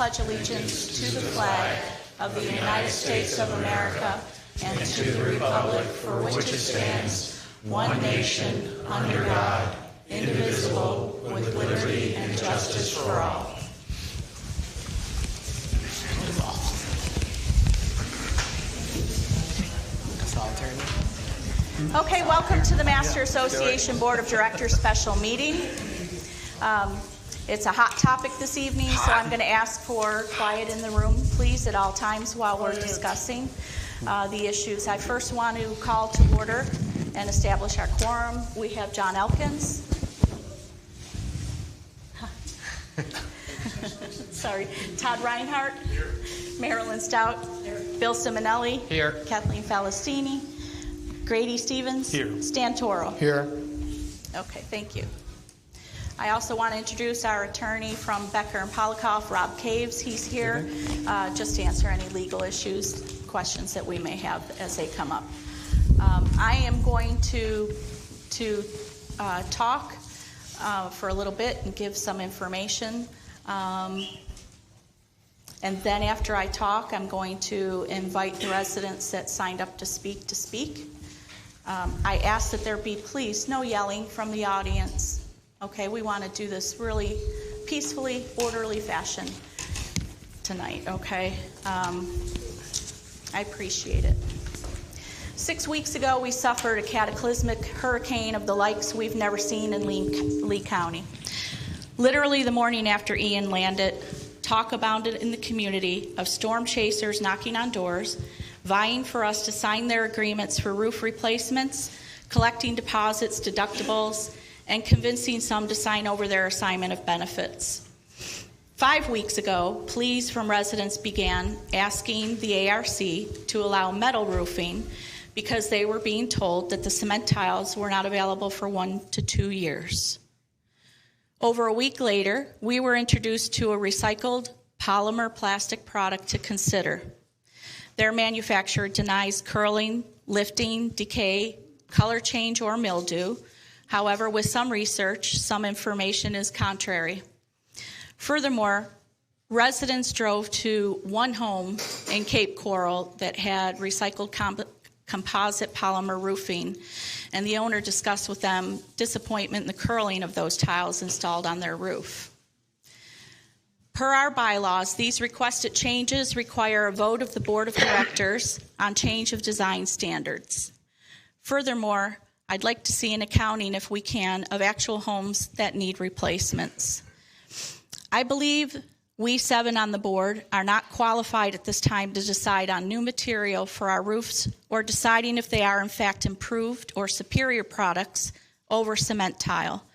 pledge allegiance to the flag of the United States of America and to the republic for which it stands, one nation, under God, indivisible, with liberty and justice for all. Okay, welcome to the Master Association Board of Directors special meeting. It's a hot topic this evening, so I'm going to ask for quiet in the room, please, at all times while we're discussing the issues. I first want to call to order and establish our quorum. We have John Elkins. Sorry. Todd Reinhardt. Here. Marilyn Stout. Here. Bill Simonelli. Here. Kathleen Falastini. Grady Stevens. Here. Stan Toro. Here. Okay, thank you. I also want to introduce our attorney from Becker and Polikoff, Rob Caves. He's here just to answer any legal issues, questions that we may have as they come up. I am going to talk for a little bit and give some information. And then after I talk, I'm going to invite the residents that signed up to speak. I ask that there be, please, no yelling from the audience. Okay, we want to do this really peacefully, orderly fashion tonight, okay? I appreciate it. 6 weeks ago, we suffered a cataclysmic hurricane of the likes we've never seen in Lee County. Literally the morning after Ian landed, talk abounded in the community of storm chasers knocking on doors, vying for us to sign their agreements for roof replacements, collecting deposits, deductibles, and convincing some to sign over their assignment of benefits. 5 weeks ago, pleas from residents began asking the ARC to allow metal roofing because they were being told that the cement tiles were not available for 1 to 2 years. Over a week later, we were introduced to a recycled polymer plastic product to consider. Their manufacturer denies curling, lifting, decay, color change, or mildew. However, with some research, some information is contrary. Furthermore, residents drove to one home in Cape Coral that had recycled composite polymer roofing, and the owner discussed with them disappointment in the curling of those tiles installed on their roof. Per our bylaws, these requested changes require a vote of the Board of Directors on change of design standards. Furthermore, I'd like to see an accounting, if we can, of actual homes that need replacements. I believe we 7 on the board are not qualified at this time to decide on new material for our roofs or deciding if they are in fact improved or superior products over cement tile,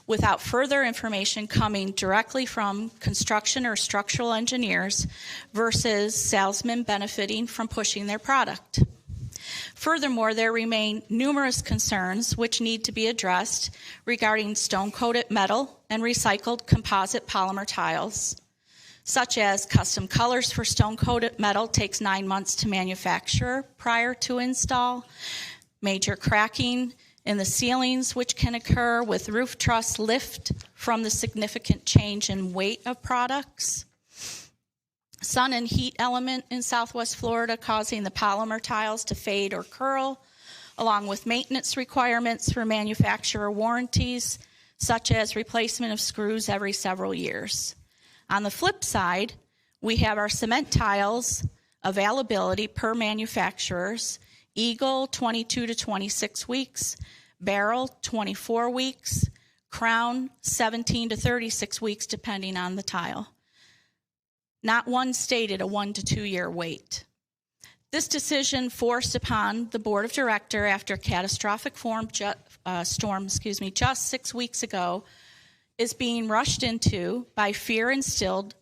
without further information coming directly from construction or structural engineers versus salesmen benefiting from pushing their product. Furthermore, there remain numerous concerns which need to be addressed regarding stone-coated metal and recycled composite polymer tiles, such as custom colors for stone-coated metal takes 9 months to manufacture prior to install, major cracking in the ceilings which can occur with roof truss lift from the significant change in weight of products, sun and heat element in Southwest Florida causing the polymer tiles to fade or curl, along with maintenance requirements for manufacturer warranties, such as replacement of screws every several years. On the flip side, we have our cement tiles availability per manufacturers: Eagle 22 to 26 weeks, Barrel 24 weeks, Crown 17 to 36 weeks depending on the tile. Not one stated a 1 to 2 year wait. This decision forced upon the Board of Directors after a catastrophic storm just 6 weeks ago is being rushed into by fear instilled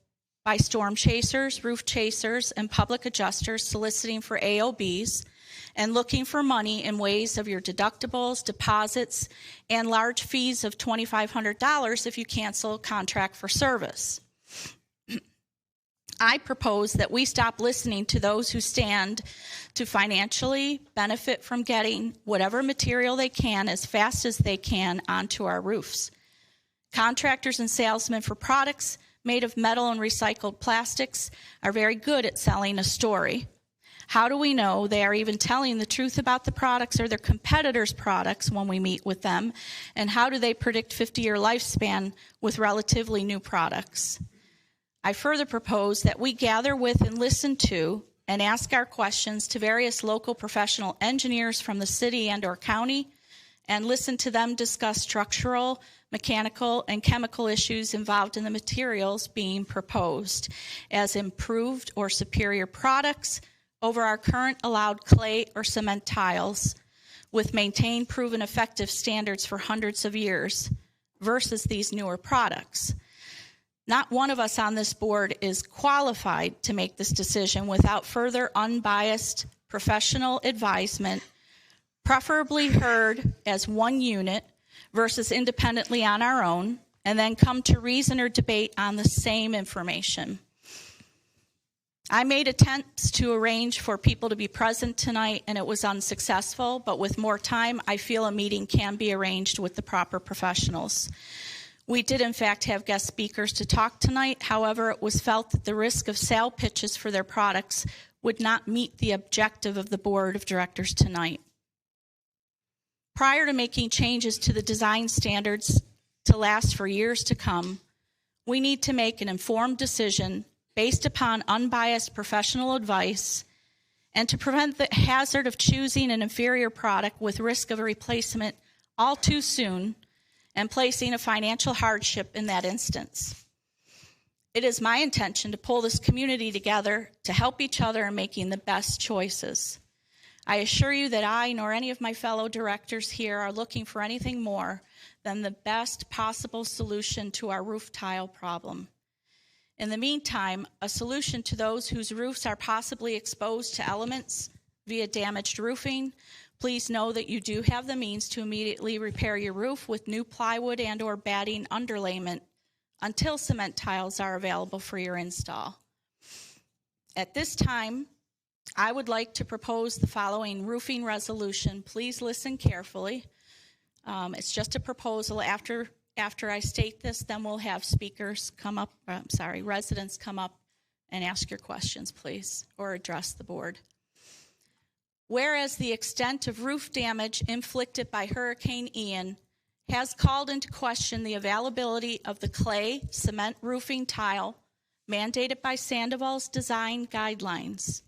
by storm chasers, roof chasers, and public adjusters soliciting for AOBs and looking for money in ways of your deductibles, deposits, and large fees of $2,500 if you cancel a contract for service. I propose that we stop listening to those who stand to financially benefit from getting whatever material they can as fast as they can onto our roofs. Contractors and salesmen for products made of metal and recycled plastics are very good at selling a story. How do we know they are even telling the truth about the products or their competitors' products when we meet with them? And how do they predict 50-year lifespan with relatively new products? I further propose that we gather with and listen to and ask our questions to various local professional engineers from the city and/or county, and listen to them discuss structural, mechanical, and chemical issues involved in the materials being proposed as improved or superior products over our current allowed clay or cement tiles with maintained proven effective standards for hundreds of years versus these newer products. Not one of us on this board is qualified to make this decision without further unbiased professional advisement, preferably heard as one unit versus independently on our own, and then come to reason or debate on the same information. I made attempts to arrange for people to be present tonight, and it was unsuccessful, but with more time, I feel a meeting can be arranged with the proper professionals. We did, in fact, have guest speakers to talk tonight. However, it was felt that the risk of sale pitches for their products would not meet the objective of the board of directors tonight. Prior to making changes to the design standards to last for years to come, we need to make an informed decision based upon unbiased professional advice and to prevent the hazard of choosing an inferior product with risk of a replacement all too soon and placing a financial hardship in that instance. It is my intention to pull this community together to help each other in making the best choices. I assure you that I, nor any of my fellow directors here, are looking for anything more than the best possible solution to our roof tile problem. In the meantime, a solution to those whose roofs are possibly exposed to elements via damaged roofing, please know that you do have the means to immediately repair your roof with new plywood and/or batting underlayment until cement tiles are available for your install. At this time, I would like to propose the following roofing resolution. Please listen carefully. It's just a proposal. After I state this, then we'll have speakers come up, residents come up and ask your questions, please, or address the board. Whereas the extent of roof damage inflicted by Hurricane Ian has called into question the availability of the clay cement roofing tile mandated by Sandoval's design guidelines,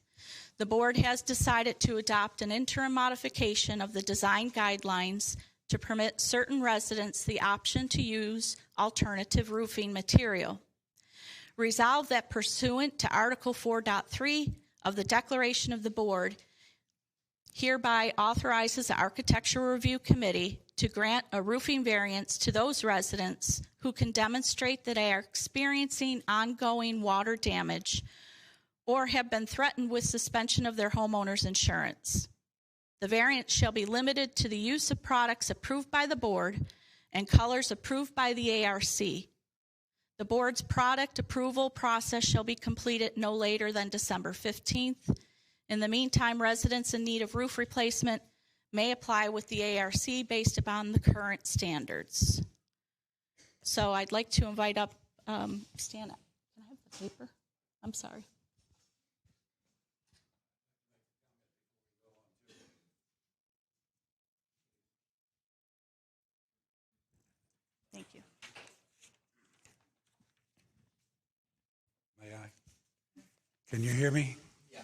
the board has decided to adopt an interim modification of the design guidelines to permit certain residents the option to use alternative roofing material. Resolved that pursuant to Article 4.3 of the Declaration of the Board, hereby authorizes the Architectural Review Committee to grant a roofing variance to those residents who can demonstrate that they are experiencing ongoing water damage or have been threatened with suspension of their homeowner's insurance. The variance shall be limited to the use of products approved by the board and colors approved by the ARC. The board's product approval process shall be completed no later than December 15th. In the meantime, residents in need of roof replacement may apply with the ARC based upon the current standards. So I'd like to invite up, Stan, can I have the paper? I'm sorry. Thank you. May I? Can you hear me? Yeah.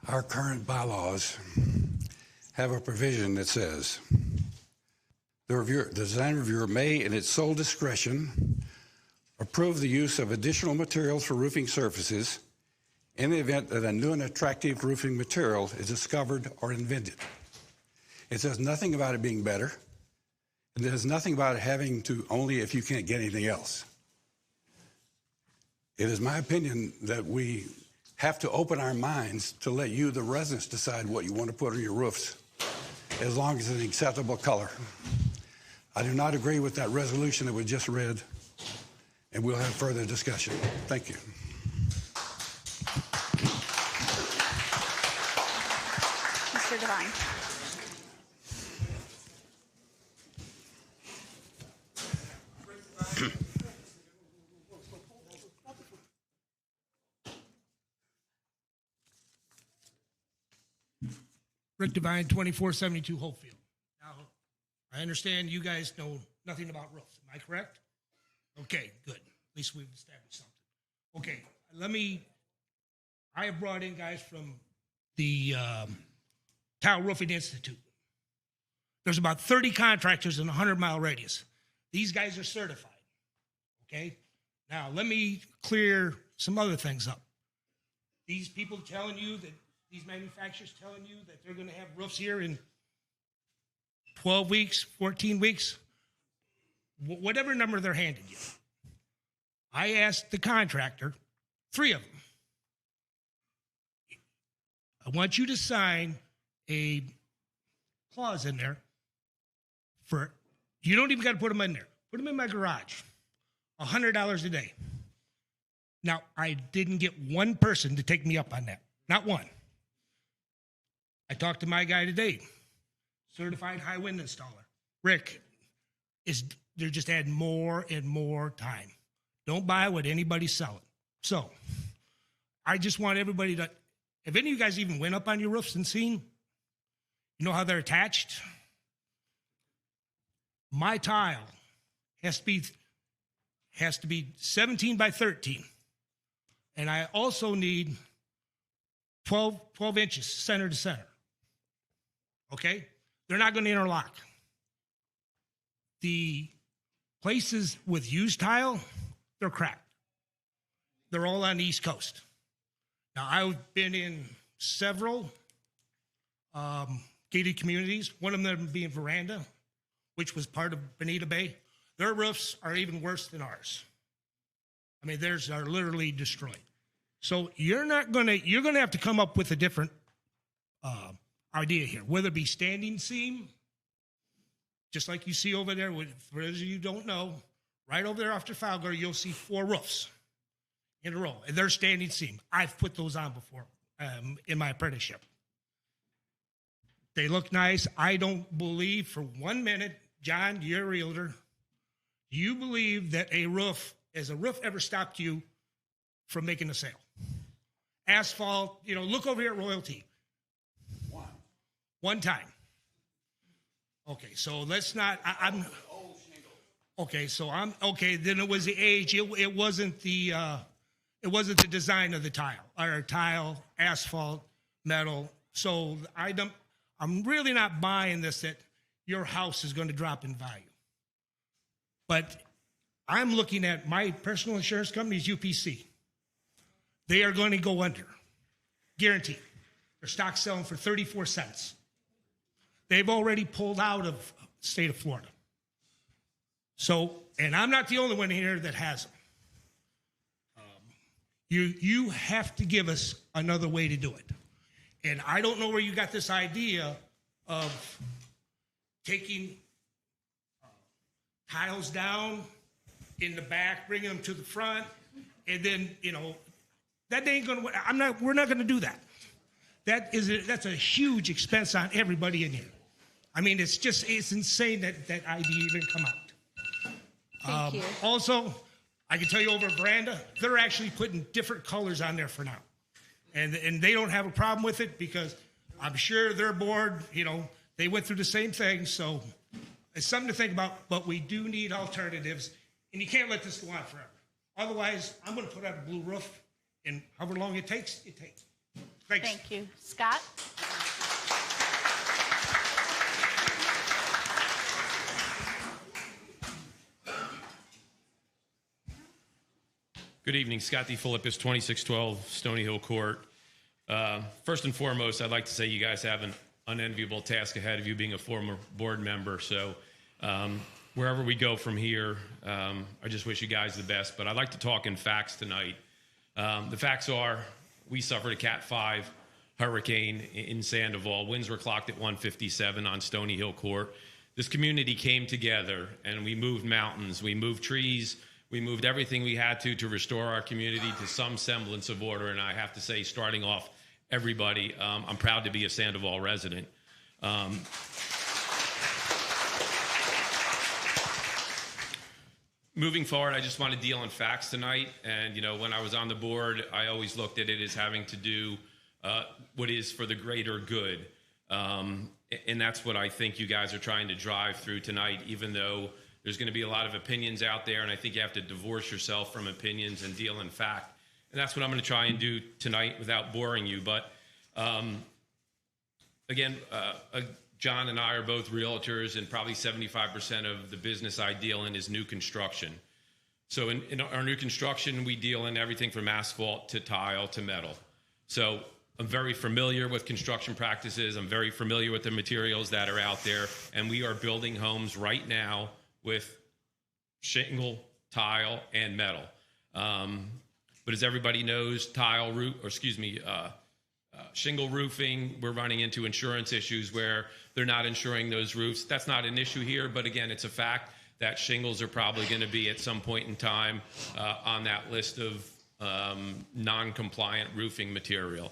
Our current bylaws have a provision that says the design reviewer may, in its sole discretion, approve the use of additional materials for roofing surfaces in the event that a new and attractive roofing material is discovered or invented. It says nothing about it being better. And there's nothing about it having to only if you can't get anything else. It is my opinion that we have to open our minds to let you, the residents, decide what you want to put on your roofs, as long as it's an acceptable color. I do not agree with that resolution that we just read, and we'll have further discussion. Thank you. Mr. Devine. Rick Devine, 2472 Hopefield. Now, I understand you guys know nothing about roofs. Am I correct? Okay, good. At least we've established something. Okay, I have brought in guys from the Tile Roofing Institute. There's about 30 contractors in a 100-mile radius. These guys are certified, okay? Now, let me clear some other things up. These people telling you that, these manufacturers telling you that they're going to have roofs here in 12 weeks, 14 weeks, whatever number they're handing you. I asked the contractor, 3 of them, I want you to sign a clause in there for, you don't even got to put them in there. Put them in my garage, $100 a day. Now, I didn't get one person to take me up on that. Not one. I talked to my guy today, certified high wind installer. Rick, they're just adding more and more time. Don't buy what anybody's selling. So, I just want everybody to, if any of you guys even went up on your roofs and seen, you know how they're attached? My tile has to be 17 by 13. And I also need 12 inches center to center. Okay? They're not going to interlock. The places with used tile, they're crap. They're all on the East Coast. Now, I've been in several gated communities, one of them being Veranda, which was part of Bonita Bay. Their roofs are even worse than ours. I mean, theirs are literally destroyed. So you're going to have to come up with a different idea here, whether it be standing seam, just like you see over there. For those of you who don't know, right over there after Falgar, you'll see 4 roofs in a row, and they're standing seam. I've put those on before in my apprenticeship. They look nice. I don't believe for 1 minute, John, you're a realtor, do you believe that has a roof ever stopped you from making a sale? Asphalt, look over here at Royalty. One time. Okay, so let's not, okay, so then it was the age. It wasn't the design of the tile, or tile, asphalt, metal. So I'm really not buying this that your house is going to drop in value. But I'm looking at my personal insurance company is UPC. They are going to go under. Guaranteed. Their stock's selling for 34 cents. They've already pulled out of the state of Florida. So, and I'm not the only one here that has them. You have to give us another way to do it. And I don't know where you got this idea of taking tiles down in the back, bringing them to the front, and then, that ain't going to, we're not going to do that. That's a huge expense on everybody in here. I mean, it's insane that idea even come out. Thank you. Also, I can tell you over at Veranda, they're actually putting different colors on there for now. And they don't have a problem with it because I'm sure their board, they went through the same thing. So it's something to think about, but we do need alternatives. And you can't let this go on forever. Otherwise, I'm going to put out a blue roof, and however long it takes, it takes. Thanks. Thank you. Scott? Good evening. Scott D. Philippus, 2612 Stony Hill Court. First and foremost, I'd like to say you guys have an unenviable task ahead of you being a former board member. So wherever we go from here, I just wish you guys the best. But I'd like to talk in facts tonight. The facts are we suffered a Cat 5 hurricane in Sandoval. Winds were clocked at 157 on Stony Hill Court. This community came together, and we moved mountains. We moved trees. We moved everything we had to restore our community to some semblance of order. And I have to say, starting off, everybody, I'm proud to be a Sandoval resident. Moving forward, I just want to deal in facts tonight. And, when I was on the board, I always looked at it as having to do what is for the greater good. And that's what I think you guys are trying to drive through tonight, even though there's going to be a lot of opinions out there, and I think you have to divorce yourself from opinions and deal in fact. And that's what I'm going to try and do tonight without boring you. But again, John and I are both realtors, and probably 75% of the business I deal in is new construction. So in our new construction, we deal in everything from asphalt to tile to metal. So I'm very familiar with construction practices. I'm very familiar with the materials that are out there. And we are building homes right now with shingle, tile, and metal. But as everybody knows, shingle roofing, we're running into insurance issues where they're not insuring those roofs. That's not an issue here, but again, it's a fact that shingles are probably going to be at some point in time on that list of non-compliant roofing material.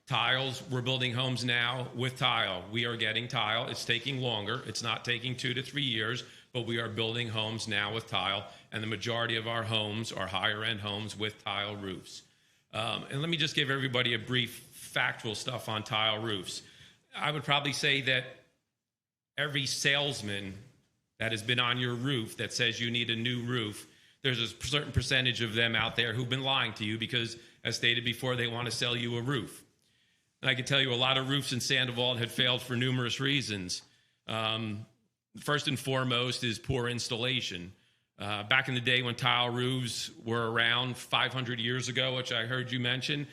Tiles, we're building homes now with tile. We are getting tile. It's taking longer. It's not taking 2 to 3 years, but we are building homes now with tile, and the majority of our homes are higher-end homes with tile roofs. And let me just give everybody a brief factual stuff on tile roofs. I would probably say that every salesman that has been on your roof that says you need a new roof, there's a certain percentage of them out there who've been lying to you because, as stated before, they want to sell you a roof. And I can tell you a lot of roofs in Sandoval had failed for numerous reasons. First and foremost is poor installation. Back in the day when tile roofs were around 500 years ago, which I heard you mention,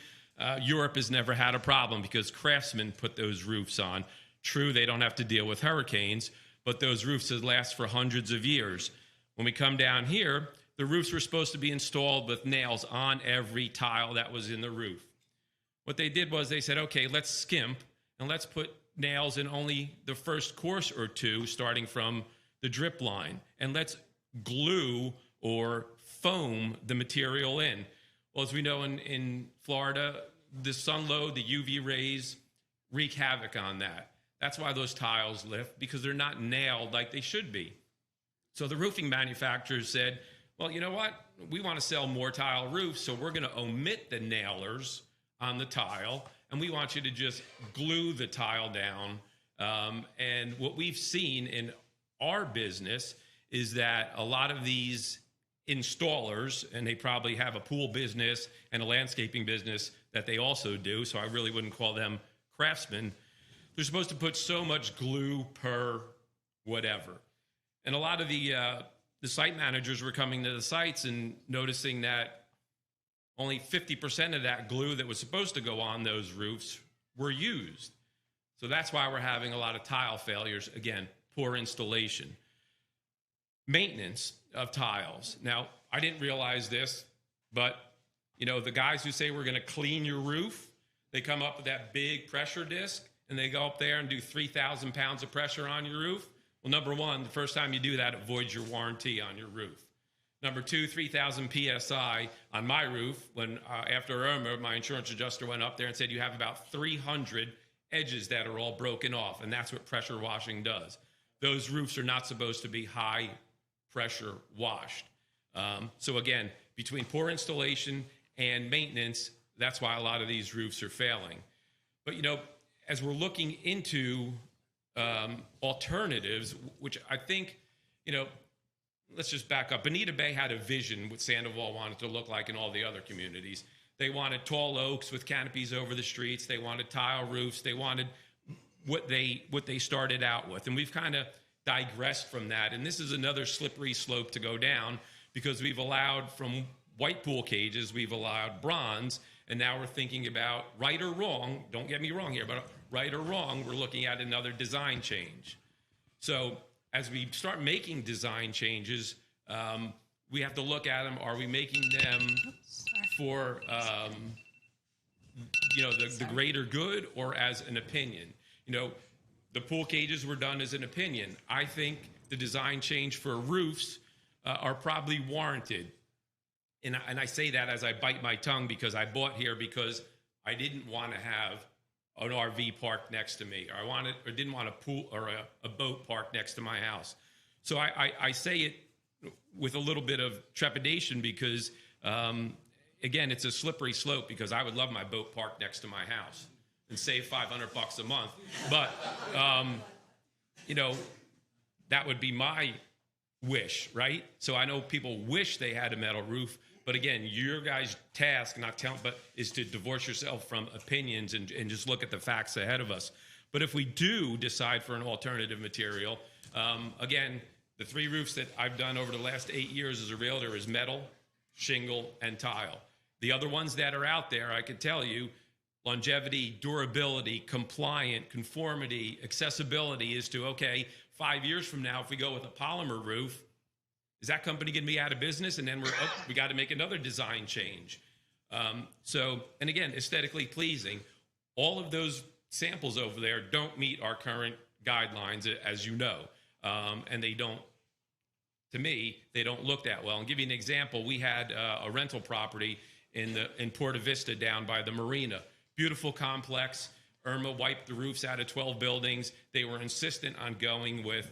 Europe has never had a problem because craftsmen put those roofs on. True, they don't have to deal with hurricanes, but those roofs have lasted for hundreds of years. When we come down here, the roofs were supposed to be installed with nails on every tile that was in the roof. What they did was they said, okay, let's skimp and let's put nails in only the first course or two, starting from the drip line, and let's glue or foam the material in. Well, as we know in Florida, the sun load, the UV rays wreak havoc on that. That's why those tiles lift, because they're not nailed like they should be. So the roofing manufacturers said, well, you know what? We want to sell more tile roofs, so we're going to omit the nailers on the tile, and we want you to just glue the tile down. And what we've seen in our business is that a lot of these installers, and they probably have a pool business and a landscaping business that they also do, so I really wouldn't call them craftsmen. They're supposed to put so much glue per whatever. And a lot of the site managers were coming to the sites and noticing that only 50% of that glue that was supposed to go on those roofs were used. So that's why we're having a lot of tile failures. Again, poor installation. Maintenance of tiles. Now, I didn't realize this, but the guys who say we're going to clean your roof, they come up with that big pressure disc and they go up there and do 3,000 pounds of pressure on your roof. Well, number one, the first time you do that, it voids your warranty on your roof. Number two, 3,000 PSI on my roof. When after Irma, my insurance adjuster went up there and said you have about 300 edges that are all broken off, and that's what pressure washing does. Those roofs are not supposed to be high pressure washed. So again, between poor installation and maintenance, that's why a lot of these roofs are failing. But as we're looking into alternatives, which I think, let's just back up. Bonita Bay had a vision what Sandoval wanted to look like in all the other communities. They wanted tall oaks with canopies over the streets. They wanted tile roofs. They wanted what they started out with. And we've kind of digressed from that. And this is another slippery slope to go down, because we've allowed, from white pool cages, we've allowed bronze. And now we're thinking about, right or wrong, don't get me wrong here, but right or wrong, we're looking at another design change. So as we start making design changes, we have to look at them. Are we making them for the greater good, or as an opinion? The pool cages were done as an opinion. I think the design change for roofs are probably warranted. And I say that as I bite my tongue, because I bought here because I didn't want to have an RV parked next to me, or didn't want a pool or a boat parked next to my house. So I say it with a little bit of trepidation, because again, it's a slippery slope, because I would love my boat parked next to my house. and save $500 a month. But, you know, that would be my wish, right? So I know people wish they had a metal roof, but again, your guys' task, not talent, but is to divorce yourself from opinions and just look at the facts ahead of us. But if we do decide for an alternative material, again, the 3 roofs that I've done over the last 8 years as a realtor is metal, shingle, and tile. The other ones that are out there, I could tell you, longevity, durability, compliant, conformity, accessibility is to, okay, 5 years from now, if we go with a polymer roof, is that company going to be out of business? And then we got to make another design change. So, and again, aesthetically pleasing. All of those samples over there don't meet our current guidelines, as you know. And they don't, to me, they don't look that well. And give you an example, we had a rental property in Porta Vista down by the marina. Beautiful complex. Irma wiped the roofs out of 12 buildings. They were insistent on going with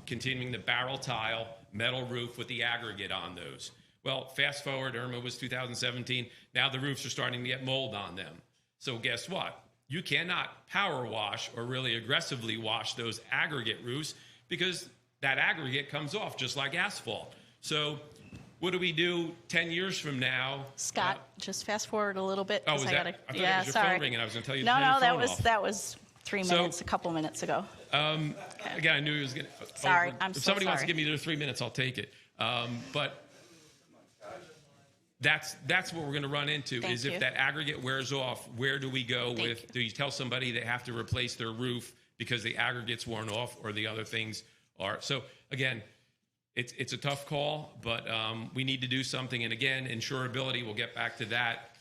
continuing the barrel tile, metal roof with the aggregate on those. Well, fast forward, Irma was 2017. Now the roofs are starting to get mold on them. So guess what? You cannot power wash or really aggressively wash those aggregate roofs because that aggregate comes off just like asphalt. So what do we do 10 years from now? Scott, just fast forward a little bit. Oh, is that? I thought that was your phone ringing. I was going to tell you to turn your phone off. that was 3 minutes, a couple minutes ago. Again, I knew he was going to. Sorry, I'm If so somebody wants to sorry. give me their 3 minutes, I'll take it. But that's what we're going to run into Thank is you. if that aggregate wears off, where do we go with? you. Do you tell somebody they have to replace their roof because the aggregate's worn off or the other things are? So again, it's a tough call, but we need to do something. And again, insurability, we'll get back to that.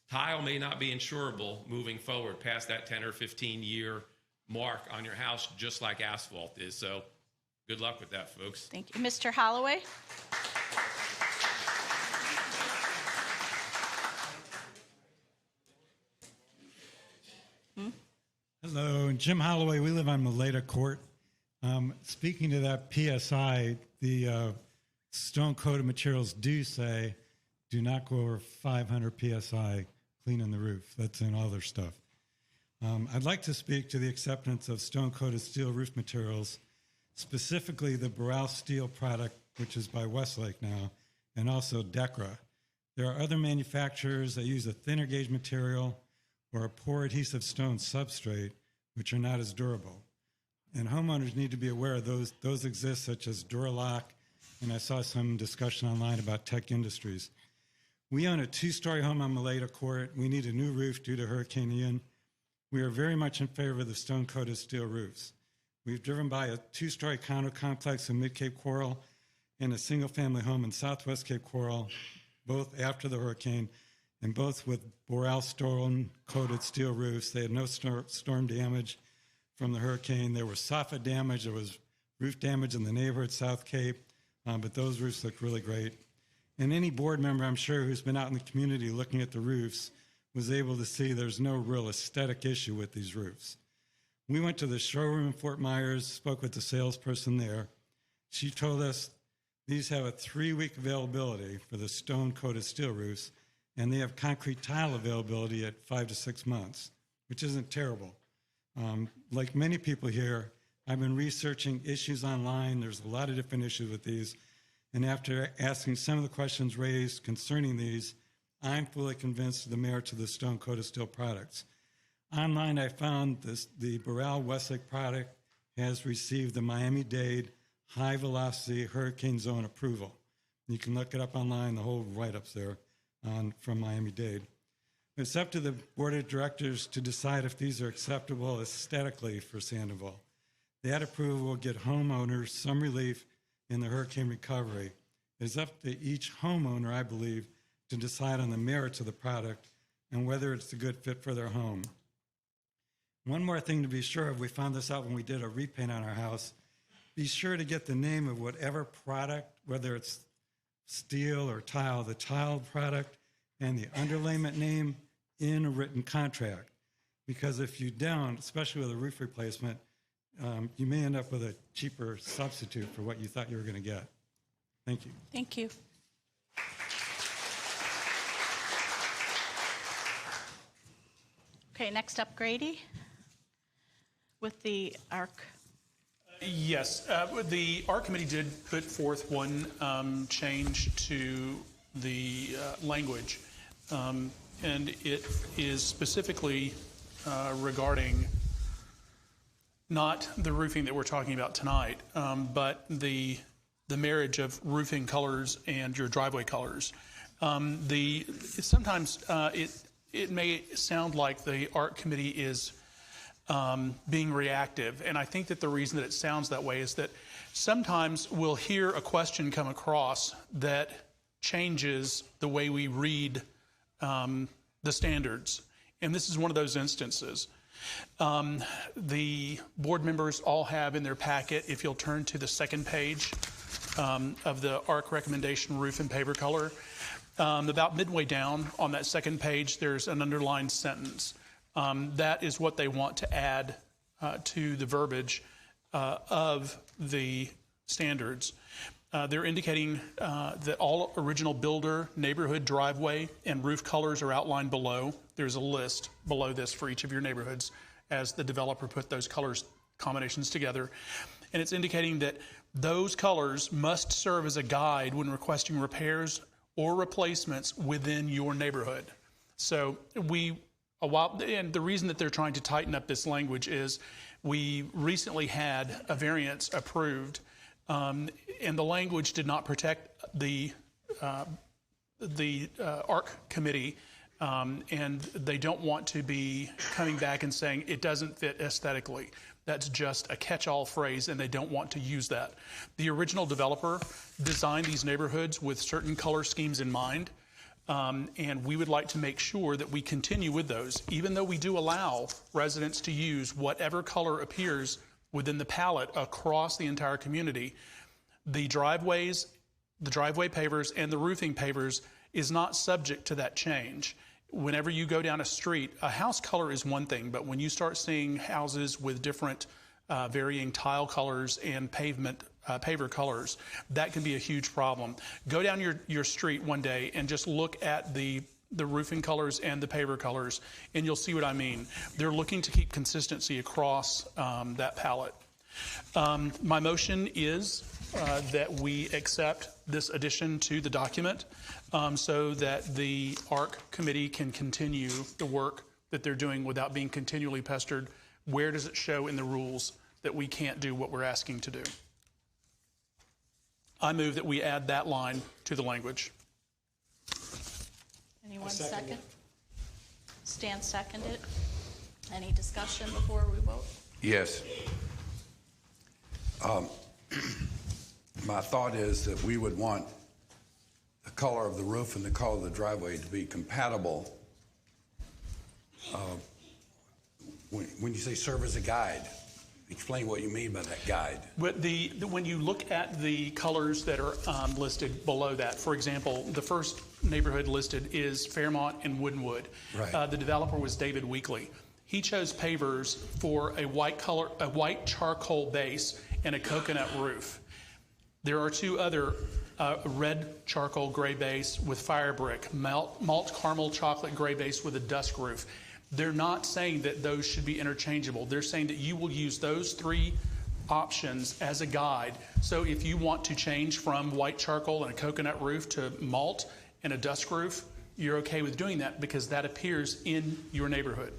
Tile may not be insurable moving forward past that 10 or 15 year mark on your house, just like asphalt is. So good luck with that, folks. Thank you. Mr. Holloway? Hello, Jim Holloway. We live on Maleta Court. Speaking to that PSI, the stone-coated materials do say do not go over 500 PSI cleaning the roof. That's in all their stuff. I'd like to speak to the acceptance of stone-coated steel roof materials, specifically the Boral steel product, which is by Westlake now, and also Decra. There are other manufacturers that use a thinner gauge material or a poor adhesive stone substrate, which are not as durable. And homeowners need to be aware of those exist, such as Duralock, and I saw some discussion online about Tech Industries. We own a 2-story home on Maleta Court. We need a new roof due to Hurricane Ian. We are very much in favor of the stone-coated steel roofs. We've driven by a 2-story condo complex in Mid-Cape Coral and a single-family home in Southwest Cape Coral, both after the hurricane, and both with Boral stone-coated steel roofs. They had no storm damage from the hurricane. There was soffit damage. There was roof damage in the neighborhood, South Cape, but those roofs look really great. And any board member, I'm sure, who's been out in the community looking at the roofs was able to see there's no real aesthetic issue with these roofs. We went to the showroom in Fort Myers, spoke with the salesperson there. She told us these have a 3-week availability for the stone-coated steel roofs, and they have concrete tile availability at 5 to 6 months, which isn't terrible. Like many people here, I've been researching issues online. There's a lot of different issues with these. And after asking some of the questions raised concerning these, I'm fully convinced of the merits of the stone-coated steel products. Online, I found the Boral Westlake product has received the Miami-Dade high-velocity hurricane zone approval. You can look it up online, the whole write-up's there from Miami-Dade. It's up to the board of directors to decide if these are acceptable aesthetically for Sandoval. That approval will get homeowners some relief in the hurricane recovery. It's up to each homeowner, I believe, to decide on the merits of the product and whether it's a good fit for their home. One more thing to be sure of, we found this out when we did a repaint on our house. Be sure to get the name of whatever product, whether it's steel or tile, the tile product and the underlayment name in a written contract. Because if you don't, especially with a roof replacement, you may end up with a cheaper substitute for what you thought you were going to get. Thank you. Thank you. Okay, next up, Grady, with the ARC. Yes, the ARC committee did put forth one change to the language, and it is specifically regarding not the roofing that we're talking about tonight, but the marriage of roofing colors and your driveway colors. Sometimes it may sound like the ARC committee is being reactive. And I think that the reason that it sounds that way is that sometimes we'll hear a question come across that changes the way we read the standards. And this is one of those instances. The board members all have in their packet, if you'll turn to the second page of the ARC recommendation roof and paver color, about midway down on that second page, there's an underlined sentence. That is what they want to add to the verbiage of the standards. They're indicating that all original builder, neighborhood, driveway, and roof colors are outlined below. There's a list below this for each of your neighborhoods as the developer put those colors combinations together. And it's indicating that those colors must serve as a guide when requesting repairs or replacements within your neighborhood. So and the reason that they're trying to tighten up this language is we recently had a variance approved, and the language did not protect the ARC committee, and they don't want to be coming back and saying it doesn't fit aesthetically. That's just a catch-all phrase, and they don't want to use that. The original developer designed these neighborhoods with certain color schemes in mind. And we would like to make sure that we continue with those, even though we do allow residents to use whatever color appears within the palette across the entire community. The driveways, the driveway pavers, and the roofing pavers is not subject to that change. Whenever you go down a street, a house color is one thing, but when you start seeing houses with different varying tile colors and paver colors, that can be a huge problem. Go down your street one day and just look at the roofing colors and the paver colors, and you'll see what I mean. They're looking to keep consistency across that palette. My motion is that we accept this addition to the document so that the ARC committee can continue the work that they're doing without being continually pestered. Where does it show in the rules that we can't do what we're asking to do? I move that we add that line to the language. Anyone second? Stan seconded. Any discussion before we vote? Yes. My thought is that we would want the color of the roof and the color of the driveway to be compatible. When you say serve as a guide, explain what you mean by that guide. But when you look at the colors that are listed below that, for example, the first neighborhood listed is Fairmont and Woodenwood. Right. The developer was David Weekly. He chose pavers for a white charcoal base and a coconut roof. There are two other red charcoal gray base with fire brick, malt caramel chocolate gray base with a dusk roof. They're not saying that those should be interchangeable. They're saying that you will use those three options as a guide. So if you want to change from white charcoal and a coconut roof to malt and a dusk roof, you're okay with doing that because that appears in your neighborhood.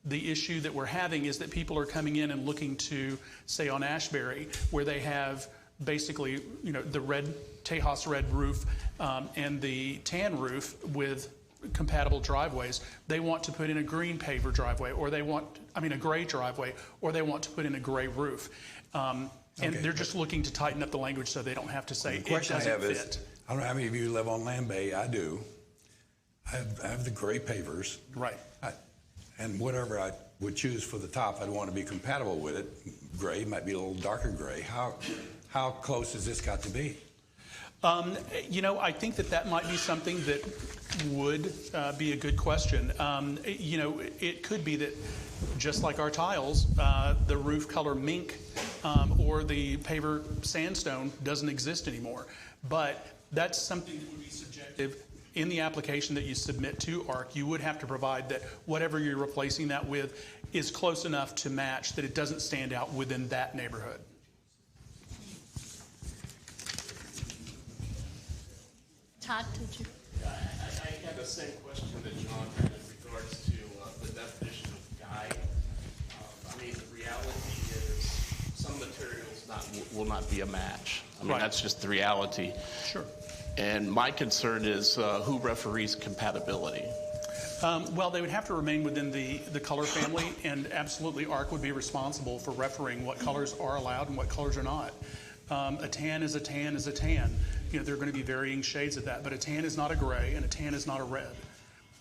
The issue that we're having is that people are coming in and looking to, say on Ashbury, where they have basically, the red Tejas red roof and the tan roof with compatible driveways. They want to put in a green paver driveway, or a gray driveway, or they want to put in a gray roof. And they're just looking to tighten up the language so they don't have to say it doesn't fit. I don't know how many of you live on Land Bay. I do. I have the gray pavers. Right. And whatever I would choose for the top, I'd want to be compatible with it. Gray might be a little darker gray. How close has this got to be? I think that might be something that would be a good question. It could be that just like our tiles, the roof color mink or the paver sandstone doesn't exist anymore. But that's something that would be subjective In the application that you submit to ARC, you would have to provide that whatever you're replacing that with is close enough to match that it doesn't stand out within that neighborhood. Todd, did you? I have the same question that John had in regards to the definition of guide. I mean, the reality is some materials will not be a match. I mean, Right. that's just the reality. Sure. And my concern is who referees compatibility. Well, they would have to remain within the color family, and absolutely ARC would be responsible for refereeing what colors are allowed and what colors are not. A tan is a tan is a tan. You know, there are going to be varying shades of that, but a tan is not a gray and a tan is not a red.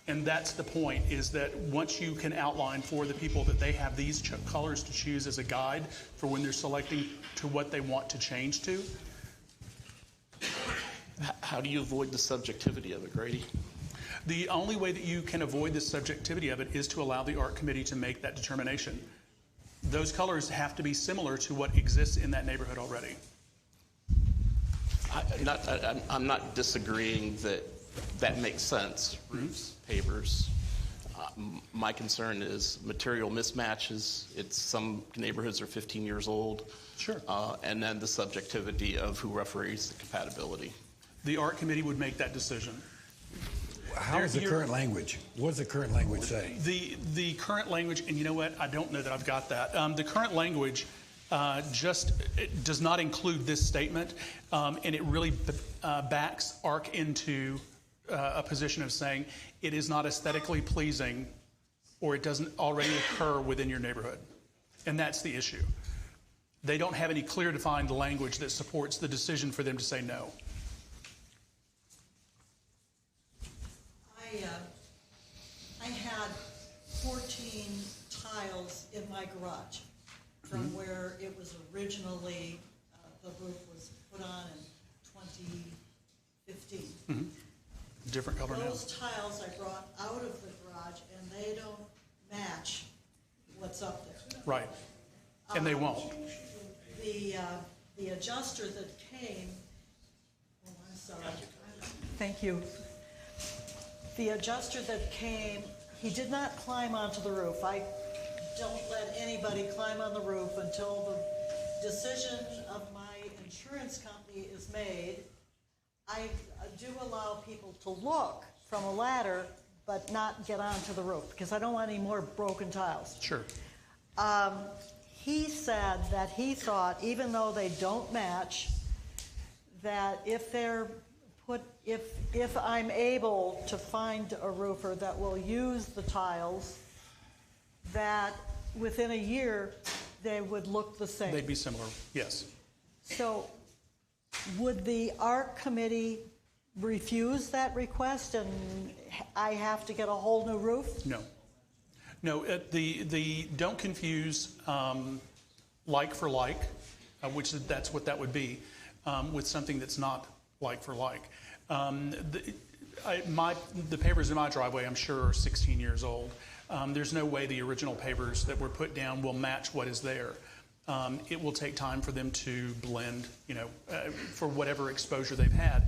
And that's the point, is that once you can outline for the people that they have these colors to choose as a guide for when they're selecting to what they want to change to. How do you avoid the subjectivity of it, Grady? The only way that you can avoid the subjectivity of it is to allow the ARC committee to make that determination. Those colors have to be similar to what exists in that neighborhood already. I'm not disagreeing that that makes sense. Roofs, pavers. My concern is material mismatches. Some neighborhoods are 15 years old. Sure. And then the subjectivity of who referees the compatibility. The ARC committee would make that decision. How is the current language? What does the current language say? The current language, and you know what? I don't know that I've got that. The current language it does not include this statement, and it really backs ARC into a position of saying it is not aesthetically pleasing or it doesn't already occur within your neighborhood. And that's the issue. They don't have any clear defined language that supports the decision for them to say no. I had 14 tiles in my garage from where it was originally, the roof was put on in 2015. Different color now. Those tiles I brought out of the garage and they don't match what's up there. Right. And they won't. The adjuster that came, oh, I'm sorry. Thank you. The adjuster that came, he did not climb onto the roof. I don't let anybody climb on the roof until the decision of my insurance company is made. I do allow people to look from a ladder, but not get onto the roof, because I don't want any more broken tiles. Sure. He said that he thought, even though they don't match, that if they're if I'm able to find a roofer that will use the tiles, that within a year they would look the same. They'd be similar, yes. So would the ARC committee refuse that request and I have to get a whole new roof? No. No, don't confuse like for like, which that's what that would be, with something that's not like for like. The pavers in my driveway, I'm sure, are 16 years old. There's no way the original pavers that were put down will match what is there. It will take time for them to blend, for whatever exposure they've had.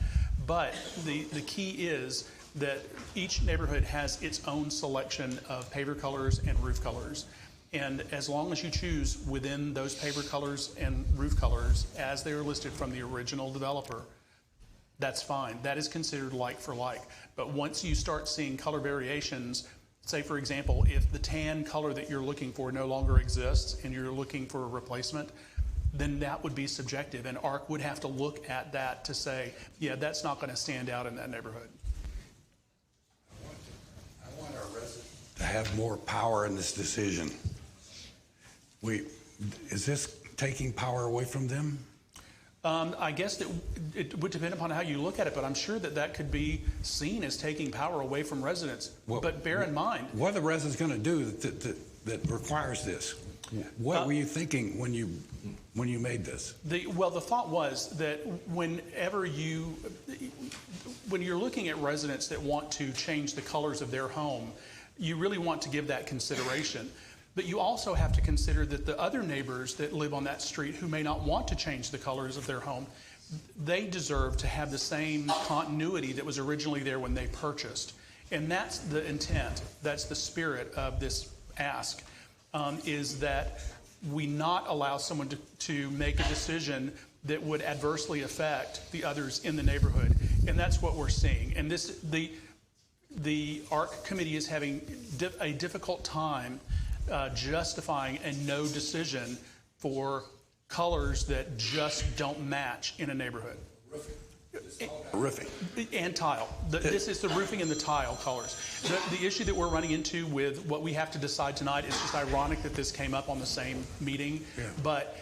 But the key is that each neighborhood has its own selection of paver colors and roof colors. And as long as you choose within those paver colors and roof colors as they are listed from the original developer, that's fine. That is considered like for like. But once you start seeing color variations, say for example, if the tan color that you're looking for no longer exists and you're looking for a replacement, then that would be subjective, and ARC would have to look at that to say, yeah, that's not going to stand out in that neighborhood. I want our residents to have more power in this decision. Is this taking power away from them? I guess it would depend upon how you look at it, but I'm sure that could be seen as taking power away from residents. But bear in mind, what are the residents going to do that requires this? What were you thinking when you made this? the thought was that when you're looking at residents that want to change the colors of their home, you really want to give that consideration. But you also have to consider that the other neighbors that live on that street who may not want to change the colors of their home, they deserve to have the same continuity that was originally there when they purchased. And that's the intent, that's the spirit of this ask, is that we not allow someone to make a decision that would adversely affect the others in the neighborhood. And that's what we're seeing. And the ARC committee is having a difficult time justifying a no decision for colors that just don't match in a neighborhood. Roofing. And tile. This is the roofing and the tile colors. The issue that we're running into with what we have to decide tonight is just ironic that this came up on the same meeting, but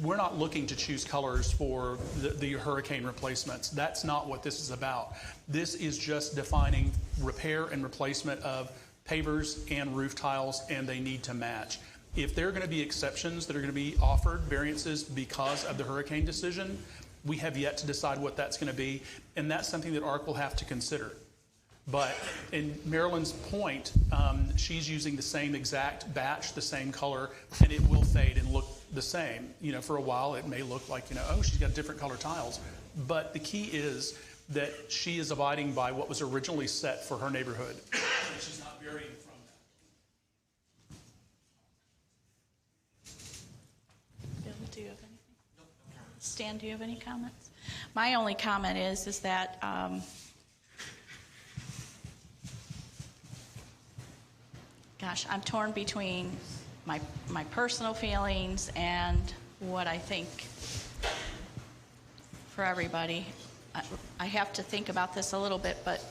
we're not looking to choose colors for the hurricane replacements. That's not what this is about. This is just defining repair and replacement of pavers and roof tiles, and they need to match. If there are going to be exceptions that are going to be offered, variances because of the hurricane decision, we have yet to decide what that's going to be, and that's something that ARC will have to consider. But in Marilyn's point, she's using the same exact batch, the same color, and it will fade and look the same. You know, for a while it may look like, oh, she's got different color tiles. But the key is that she is abiding by what was originally set for her neighborhood. She's not varying from that. Bill, do you have anything? Stan, do you have any comments? My only comment is that gosh, I'm torn between my personal feelings and what I think for everybody. I have to think about this a little bit, but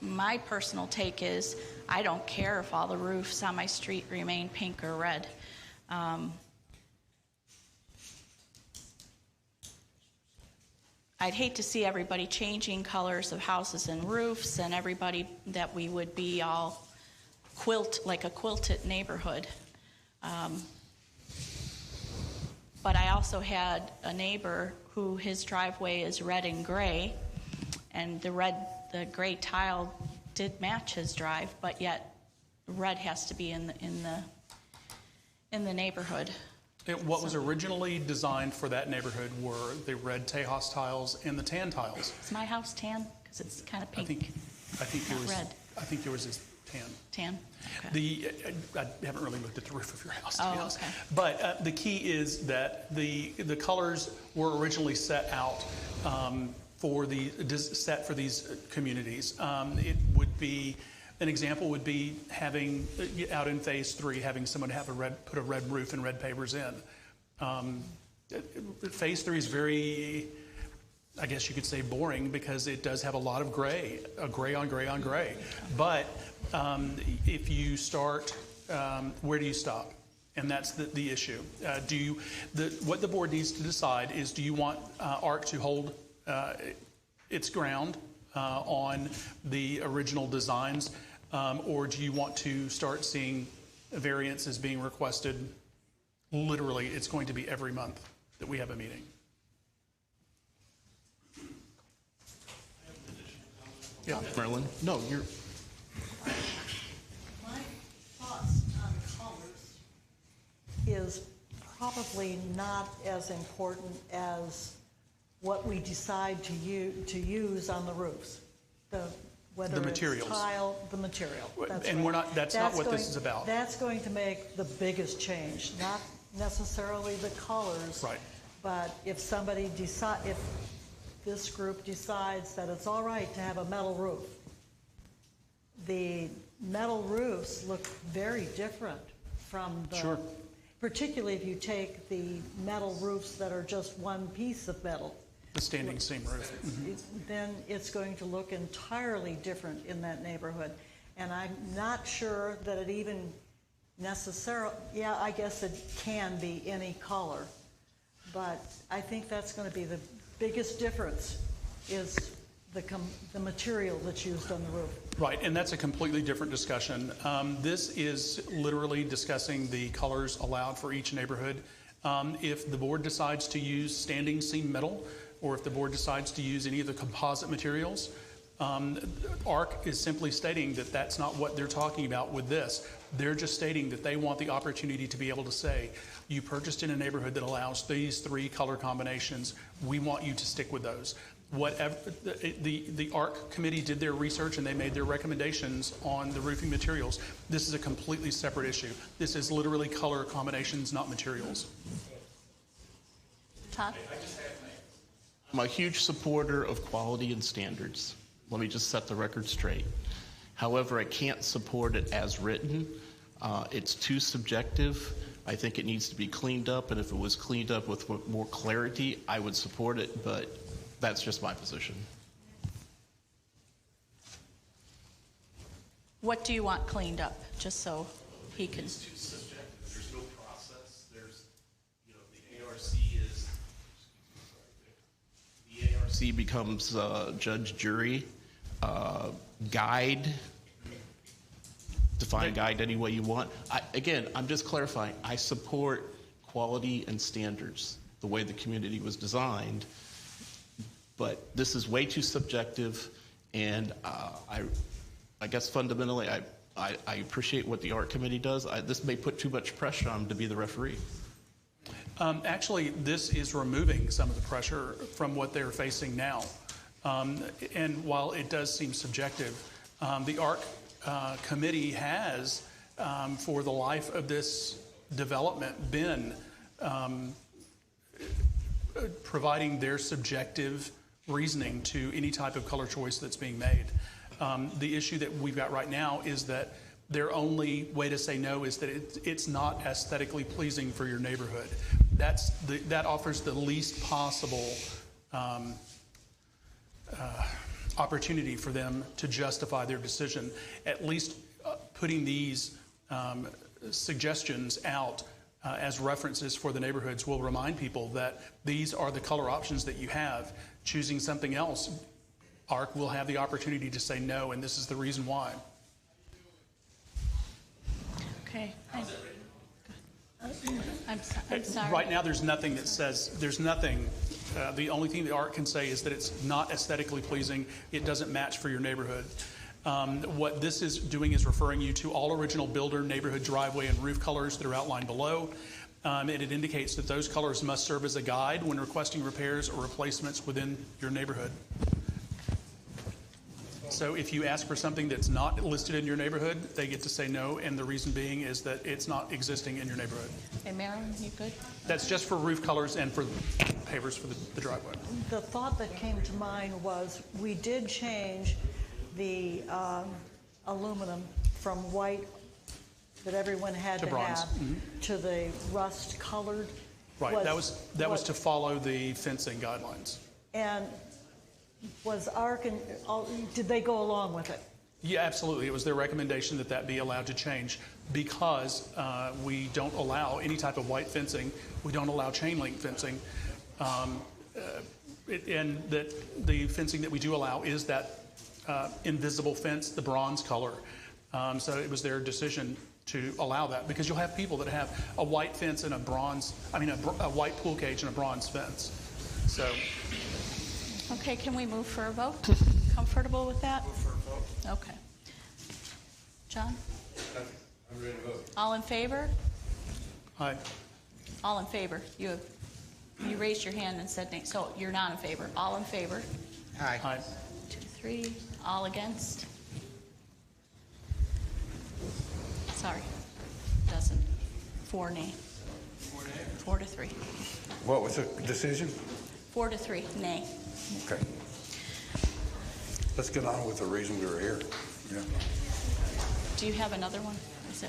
my personal take is I don't care if all the roofs on my street remain pink or red. I'd hate to see everybody changing colors of houses and roofs, and everybody that we would be all like a quilted neighborhood. But I also had a neighbor who his driveway is red and gray, and the gray tile did match his drive, but yet red has to be in the neighborhood. What was originally designed for that neighborhood were the red Tejas tiles and the tan tiles. Is my house tan? Because it's kind of pink. I think Not yours. red. I think yours is tan. Tan? Okay. I haven't really looked at the roof of your house, to be honest. Okay. But the key is that the colors were originally set out for these communities. It would be an example would be having out in phase 3, having someone put a red roof and red pavers in. Phase 3 is very, I guess you could say, boring because it does have a lot of gray, gray on gray on gray. But if you start, where do you stop? And that's the issue. What the board needs to decide is, do you want ARC to hold its ground on the original designs, or do you want to start seeing variances being requested? Literally, it's going to be every month that we have a meeting. Yeah, Marilyn? No, you're... My thoughts on colors is probably not as important as what we decide to use on the roofs. Whether The materials. It's tile, the material. And we're not. That's not what this is about. That's going to make the biggest change, not necessarily the colors. Right. But if if this group decides that it's all right to have a metal roof, the metal roofs look very different from the. Sure. Particularly if you take the metal roofs that are just one piece of metal. The standing seam roof. Then it's going to look entirely different in that neighborhood. And I'm not sure that it even necessarily, I guess it can be any color, but I think that's going to be the biggest difference is the material that's used on the roof. Right, and that's a completely different discussion. This is literally discussing the colors allowed for each neighborhood. If the board decides to use standing seam metal, or if the board decides to use any of the composite materials, ARC is simply stating that that's not what they're talking about with this. They're just stating that they want the opportunity to be able to say, you purchased in a neighborhood that allows these 3 color combinations. We want you to stick with those. Whatever the ARC committee did their research and they made their recommendations on the roofing materials. This is a completely separate issue. This is literally color combinations, not materials. Todd? I'm a huge supporter of quality and standards. Let me just set the record straight. However, I can't support it as written. It's too subjective. I think it needs to be cleaned up, and if it was cleaned up with more clarity, I would support it, but that's just my position. What do you want cleaned up, just so he can? It's too subjective. There's no process. There's, the ARC becomes judge, jury, guide, define guide any way you want. I'm just clarifying. I support quality and standards, the way the community was designed, but this is way too subjective, and I guess fundamentally I appreciate what the ARC committee does. This may put too much pressure on him to be the referee. Actually, this is removing some of the pressure from what they're facing now. And while it does seem subjective, the ARC committee has, for the life of this development, been providing their subjective reasoning to any type of color choice that's being made. The issue that we've got right now is that their only way to say no is that it's not aesthetically pleasing for your neighborhood. That offers the least possible opportunity for them to justify their decision. At least putting these suggestions out as references for the neighborhoods will remind people that these are the color options that you have. Choosing something else, ARC will have the opportunity to say no, and this is the reason why. Okay. I'm sorry. Right now, there's nothing that says, the only thing the ARC can say is that it's not aesthetically pleasing, it doesn't match for your neighborhood. What this is doing is referring you to all original builder, neighborhood, driveway, and roof colors that are outlined below. And it indicates that those colors must serve as a guide when requesting repairs or replacements within your neighborhood. So if you ask for something that's not listed in your neighborhood, they get to say no, and the reason being is that it's not existing in your neighborhood. Hey, Marilyn, you good? That's just for roof colors and for pavers for the driveway. The thought that came to mind was we did change the aluminum from white that everyone had to bronze. have to the rust colored. Right, that was to follow the fencing guidelines. And was ARC, did they go along with it? Yeah, absolutely. It was their recommendation that that be allowed to change because we don't allow any type of white fencing. We don't allow chain link fencing. And that the fencing that we do allow is that invisible fence, the bronze color. So it was their decision to allow that because you'll have people that have a white fence and a white pool cage and a bronze fence. So. Okay, can we move for a vote? Comfortable with that? Move for a vote. Okay. John? I'm ready to vote. All in favor? Aye. All in favor. You raised your hand and said nay, so you're not in favor. All in favor? Aye. Aye. 2, 3. All against? Sorry. Doesn't. 4 nay. 4 to 3. What was the decision? 4 to 3, nay. Okay. Let's get on with the reason we were here. Yeah. Do you have another one?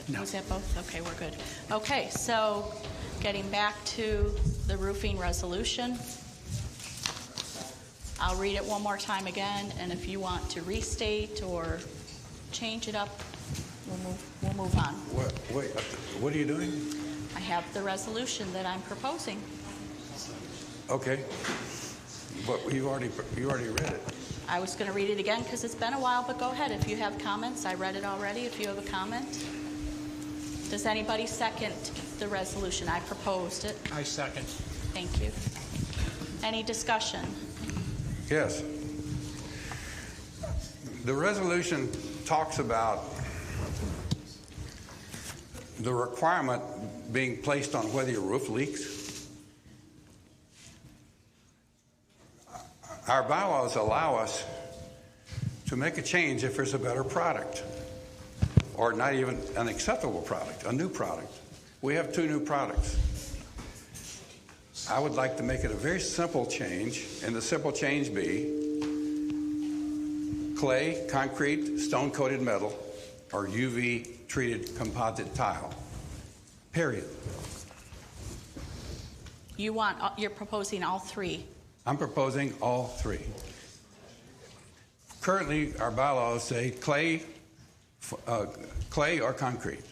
No. Was that both? Okay, we're good. Okay, so getting back to the roofing resolution. I'll read it one more time again, and if you want to restate or change it up, we'll move on. What are you doing? I have the resolution that I'm proposing. Okay. But you already read it. I was going to read it again because it's been a while, but go ahead. If you have comments, I read it already. If you have a comment. Does anybody second the resolution? I proposed it. I second. Thank you. Any discussion? Yes. The resolution talks about the requirement being placed on whether your roof leaks. Our bylaws allow us to make a change if there's a better product, or not even an acceptable product, a new product. We have 2 new products. I would like to make it a very simple change, and the simple change be clay, concrete, stone-coated metal, or UV-treated composite tile. Period. You're proposing all 3. I'm proposing all 3. Currently, our bylaws say clay or concrete.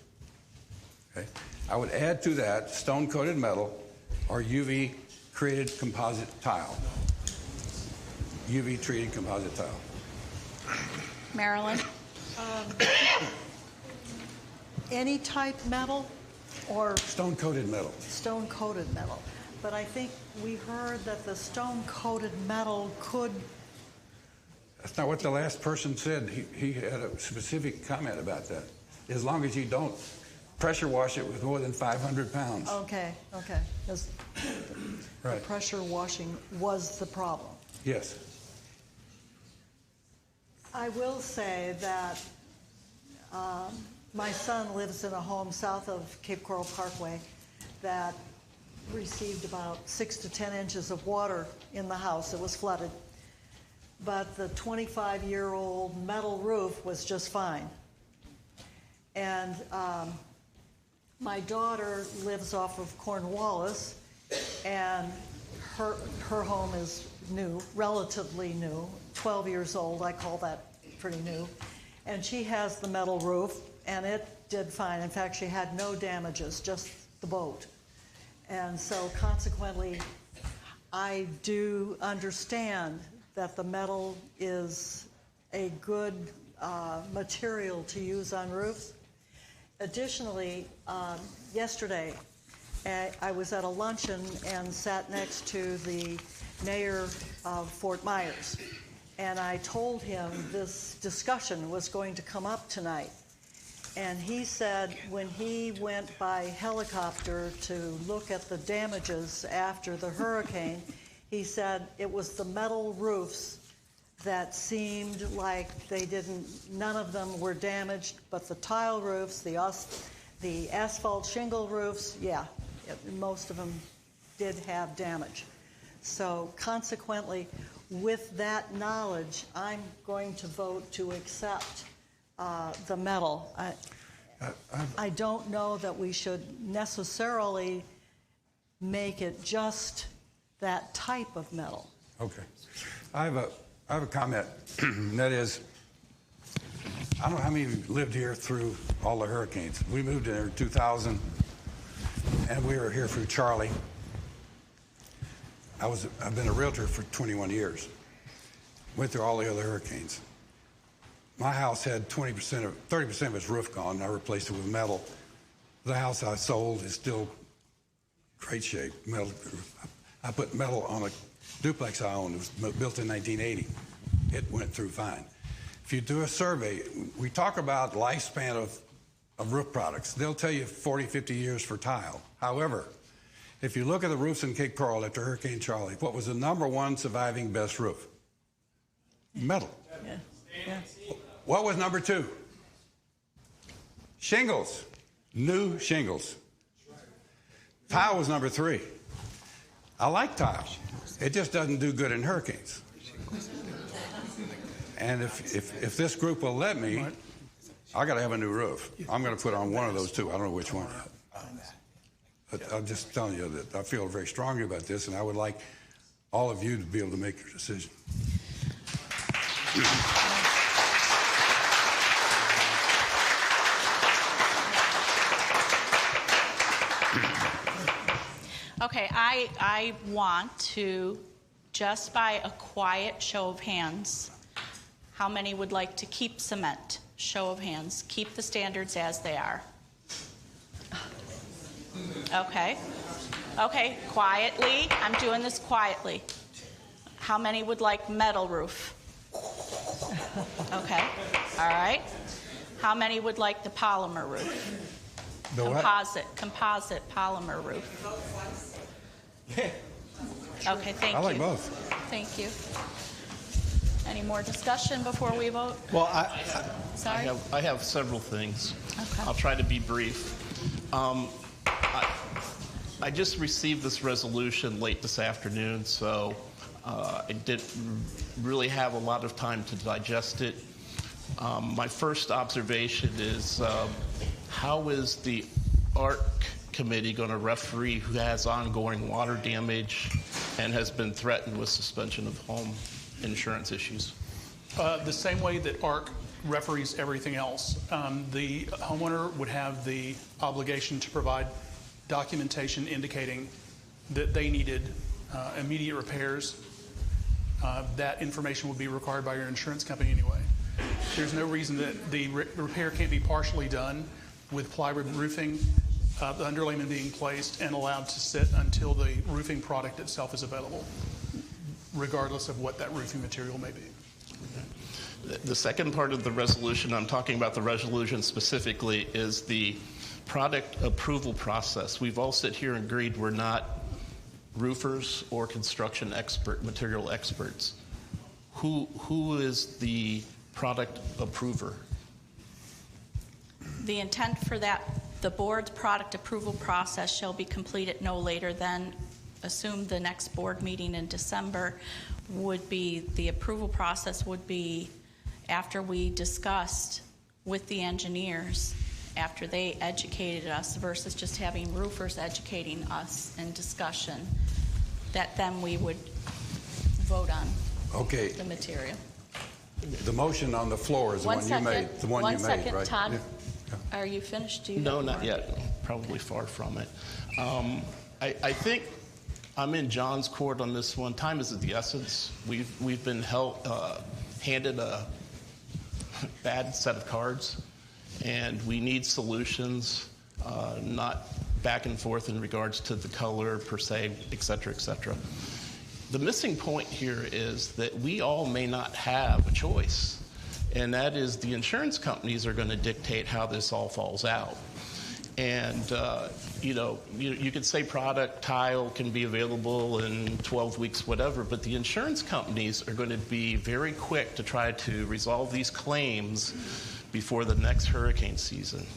Okay? I would add to that stone-coated metal or UV-treated composite tile. UV-treated composite tile. Marilyn? Any type metal or Stone-coated metal. stone-coated metal? But I think we heard that the stone-coated metal could, That's not what the last person said. He had a specific comment about that. As long as you don't pressure wash it with more than 500 pounds. okay. 'Cause the Right. pressure washing was the problem. Yes. I will say that my son lives in a home south of Cape Coral Parkway that received about 6 to 10 inches of water in the house. It was flooded. But the 25-year-old metal roof was just fine. And my daughter lives off of Cornwallis, and her home is new, relatively new, 12 years old. I call that pretty new. And she has the metal roof, and it did fine. In fact, she had no damages, just the boat. And so consequently, I do understand that the metal is a good material to use on roofs. Additionally, yesterday, I was at a luncheon and sat next to the mayor of Fort Myers. And I told him this discussion was going to come up tonight. And he said when he went by helicopter to look at the damages after the hurricane, he said it was the metal roofs that seemed like none of them were damaged, but the tile roofs, the asphalt shingle roofs, most of them did have damage. So consequently, with that knowledge, I'm going to vote to accept the metal. I don't know that we should necessarily make it just that type of metal. Okay. I have a comment. That is, I don't know how many of you lived here through all the hurricanes. We moved in here in 2000, and we were here through Charlie. I've been a realtor for 21 years. Went through all the other hurricanes. My house had 30% of its roof gone, and I replaced it with metal. The house I sold is still great shape. Metal. I put metal on a duplex I owned. It was built in 1980. It went through fine. If you do a survey, we talk about lifespan of roof products. They'll tell you 40, 50 years for tile. However, if you look at the roofs in Cape Coral after Hurricane Charlie, what was the #1 surviving best roof? Metal. Yeah. What was #2? Shingles. New shingles. Tile was #3. I like tile. It just doesn't do good in hurricanes. And if this group will let me, I got to have a new roof. I'm going to put on one of those two. I don't know which one. But I'm just telling you that I feel very strongly about this, and I would like all of you to be able to make your decision. Okay, I want to, just by a quiet show of hands, how many would like to keep cement? Show of hands. Keep the standards as they are. Okay. Okay, quietly. I'm doing this quietly. How many would like metal roof? Okay. All right. How many would like the polymer roof? The what? Composite polymer roof. Okay, thank you. I like both. Thank you. Any more discussion before we vote? Well, Sorry? I have several things. Okay. I'll try to be brief. I just received this resolution late this afternoon, so I didn't really have a lot of time to digest it. My first observation is how is the ARC committee going to referee who has ongoing water damage and has been threatened with suspension of home insurance issues? The same way that ARC referees everything else. The homeowner would have the obligation to provide documentation indicating that they needed immediate repairs. That information would be required by your insurance company anyway. There's no reason that the repair can't be partially done with plywood roofing, the underlayment being placed and allowed to sit until the roofing product itself is available, regardless of what that roofing material may be. The second part of the resolution, I'm talking about the resolution specifically, is the product approval process. We've all sit here and agreed we're not roofers or construction material experts. Who is the product approver? The intent for that, the board's product approval process shall be completed no later than, assume the next board meeting in December would be, the approval process would be after we discussed with the engineers, after they educated us versus just having roofers educating us in discussion, that then we would vote on Okay. the material. The motion on the floor is the one you made. The one you made, second, right? Todd. Yeah. Are you finished? Do you No, have not more? yet. Probably far from it. I think I'm in John's court on this one. Time is of the essence. We've been handed a bad set of cards, and we need solutions, not back and forth in regards to the color per se, et cetera, et cetera. The missing point here is that we all may not have a choice, and that is the insurance companies are going to dictate how this all falls out. And, you could say product tile can be available in 12 weeks, whatever, but the insurance companies are going to be very quick to try to resolve these claims before the next hurricane season.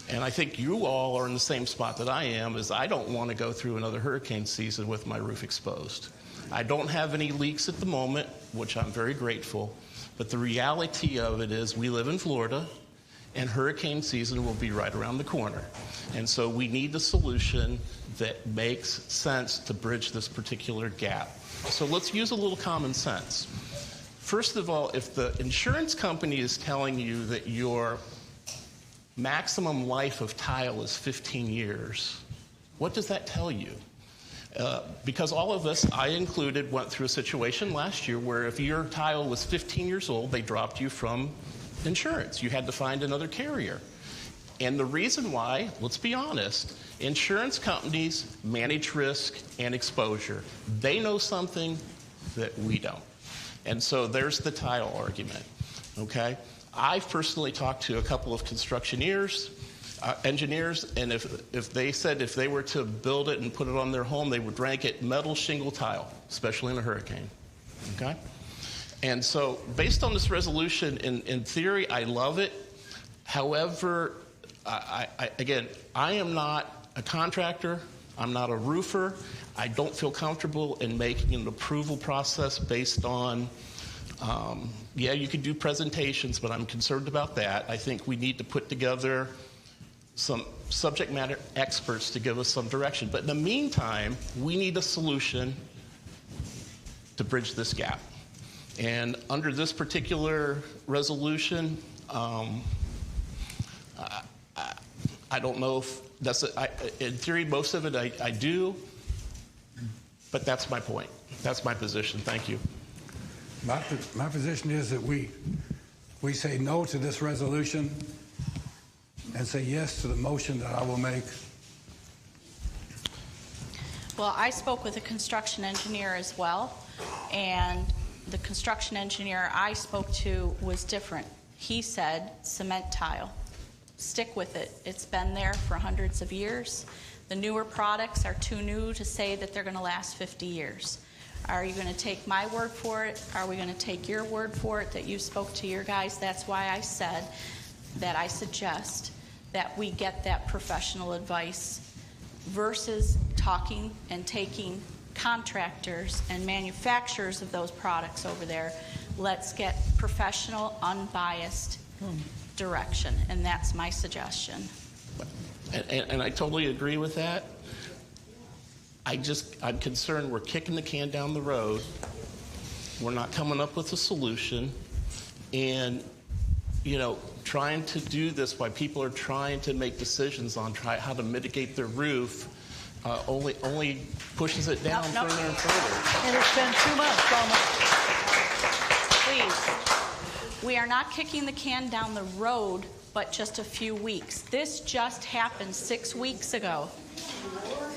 And I think you all are in the same spot that I am, is I don't want to go through another hurricane season with my roof exposed. I don't have any leaks at the moment, which I'm very grateful, but the reality of it is we live in Florida, and hurricane season will be right around the corner. And so we need a solution that makes sense to bridge this particular gap. So let's use a little common sense. First of all, if the insurance company is telling you that your maximum life of tile is 15 years, what does that tell you? Because all of us, I included, went through a situation last year where if your tile was 15 years old, they dropped you from insurance. You had to find another carrier. And the reason why, let's be honest, insurance companies manage risk and exposure. They know something that we don't. And so there's the tile argument, okay? I've personally talked to a couple of constructioneers, engineers, and if they said if they were to build it and put it on their home, they would rank it metal shingle tile, especially in a hurricane, okay? And so based on this resolution, in theory, I love it. However, again, I am not a contractor. I'm not a roofer. I don't feel comfortable in making an approval process based on, yeah, you could do presentations, but I'm concerned about that. I think we need to put together some subject matter experts to give us some direction. But in the meantime, we need a solution to bridge this gap. And under this particular resolution, I don't know if that's in theory, most of it I do, but that's my point. That's my position. Thank you. My position is that we say no to this resolution and say yes to the motion that I will make. Well, I spoke with a construction engineer as well, and the construction engineer I spoke to was different. He said cement tile. stick with it. It's been there for hundreds of years. The newer products are too new to say that they're going to last 50 years. Are you going to take my word for it? Are we going to take your word for it that you spoke to your guys? That's why I said that I suggest that we get that professional advice versus talking and taking contractors and manufacturers of those products over there. Let's get professional, unbiased direction, and that's my suggestion. And I totally agree with that. I'm concerned we're kicking the can down the road. We're not coming up with a solution. And, trying to do this while people are trying to make decisions on how to mitigate their roof only pushes it down further and further. And it's been 2 months almost. Please, we are not kicking the can down the road, but just a few weeks. This just happened 6 weeks ago.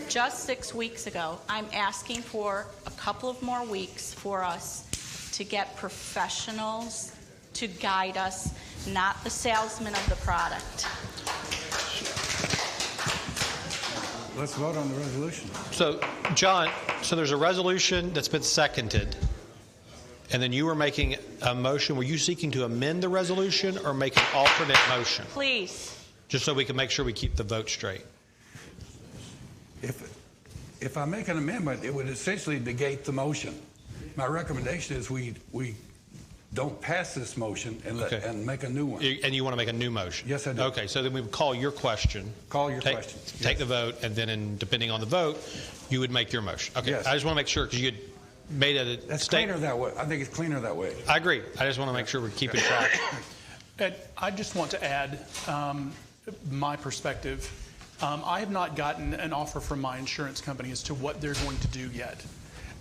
Just 6 weeks ago. I'm asking for a couple of more weeks for us to get professionals to guide us, not the salesman of the product. Let's vote on the resolution. So, John, there's a resolution that's been seconded, and then you were making a motion. Were you seeking to amend the resolution or make an alternate motion? Please. Just so we can make sure we keep the vote straight. If I make an amendment, it would essentially negate the motion. My recommendation is we don't pass this motion and make a new one. And you want to make a new motion? Yes, I do. Okay, so then we would call your question. Call your question. Take the vote, and then depending on the vote, you would make your motion. Okay, Yes. I just want to make sure because you had made a That's statement. cleaner that way. I think it's cleaner that way. I agree. I just want to make sure we're keeping track. Ed, I just want to add my perspective. I have not gotten an offer from my insurance company as to what they're going to do yet.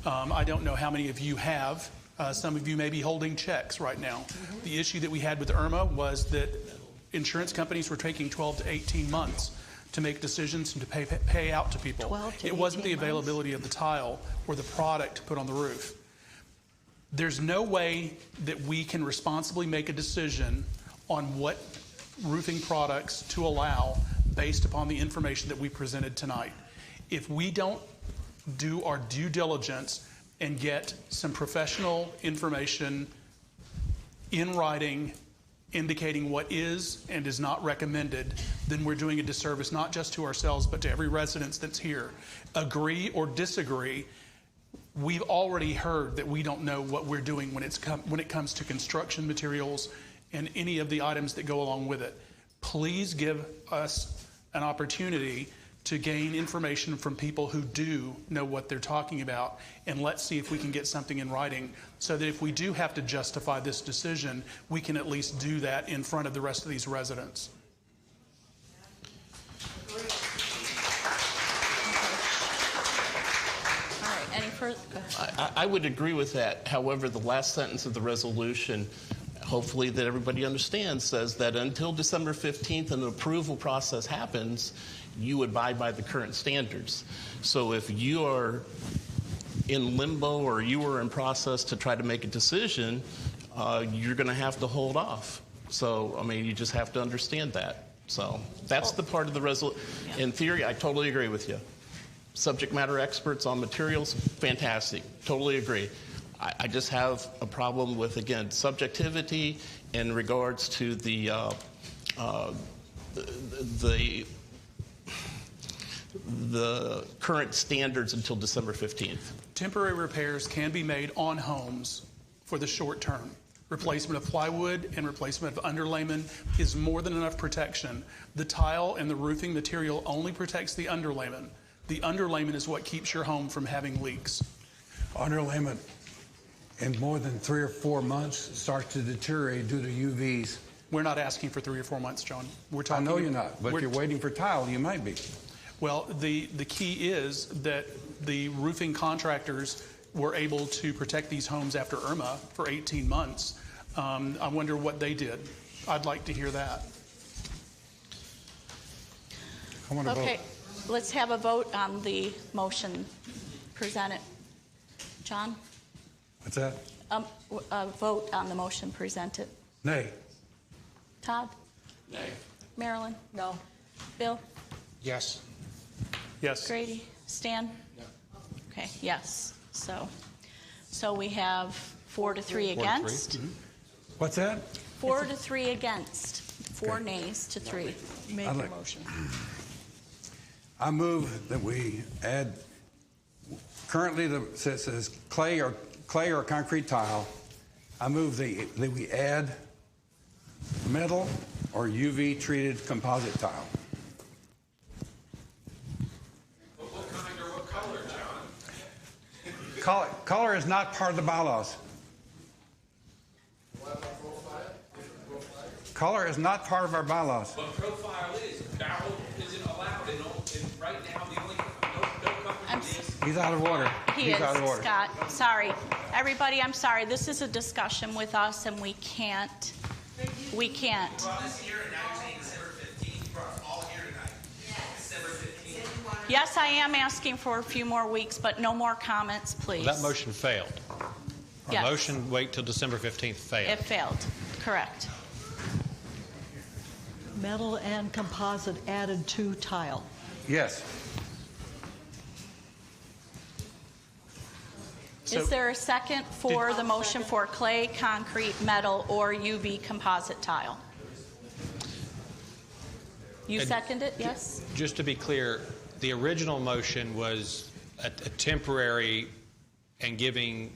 I don't know how many of you have. Some of you may be holding checks right now. The issue that we had with Irma was that insurance companies were taking 12 to 18 months to make decisions and to pay out to people. 12 to It wasn't the 18 months. availability of the tile or the product put on the roof. There's no way that we can responsibly make a decision on what roofing products to allow based upon the information that we presented tonight. If we don't do our due diligence and get some professional information in writing indicating what is and is not recommended, then we're doing a disservice not just to ourselves but to every resident that's here. Agree or disagree, we've already heard that we don't know what we're doing when it comes to construction materials and any of the items that go along with it. Please give us an opportunity to gain information from people who do know what they're talking about, and let's see if we can get something in writing so that if we do have to justify this decision, we can at least do that in front of the rest of these residents. All right, any further? I would agree with that. However, the last sentence of the resolution, hopefully that everybody understands, says that until December 15th an approval process happens, you abide by the current standards. So if you are in limbo or you are in process to try to make a decision, you're going to have to hold off. So, I mean, you just have to understand that. So that's the part of the resolution. In theory, I totally agree with you. Subject matter experts on materials, fantastic. Totally agree. I just have a problem with, again, subjectivity in regards to the current standards until December 15th. Temporary repairs can be made on homes for the short term. Replacement of plywood and replacement of underlayment is more than enough protection. The tile and the roofing material only protects the underlayment. The underlayment is what keeps your home from having leaks. Underlayment in more than 3 or 4 months starts to deteriorate due to UVs. We're not asking for 3 or 4 months, John. We're I talking. know you're not, but if you're waiting for tile, you might be. Well, the key is that the roofing contractors were able to protect these homes after Irma for 18 months. I wonder what they did. I'd like to hear that. I want to Okay, vote. let's have a vote on the motion presented. John? What's that? A vote on the motion presented. Nay. Todd? Nay. Marilyn? No. Bill? Yes. Yes. Grady? Stan? No. Okay, yes. So we have 4 to 3 against. What's that? 4 to 3 against. 4 nays to 3. Make a motion. I move that we add, currently it says clay or concrete tile. I move that we add metal or UV treated composite tile. What kind or what color, John? Color is not part of the bylaws. Color is not part of our bylaws. But profile is. Barrel isn't allowed. And right now, the only no company is. He's out of order. He He's is, out of order. Scott. Sorry. Everybody, I'm sorry. This is a discussion with us, and we can't. We can't. Brought us here, and now you're saying December 15th. You brought us all here tonight. December 15th. Yes, I am asking for a few more weeks, but no more comments, please. That motion failed. Our Yes. motion, wait till December 15th, failed. It failed. Correct. Metal and composite added to tile. Yes. Is there a second for the motion for clay, concrete, metal, or UV composite tile? You second it, yes? Just to be clear, the original motion was a temporary and giving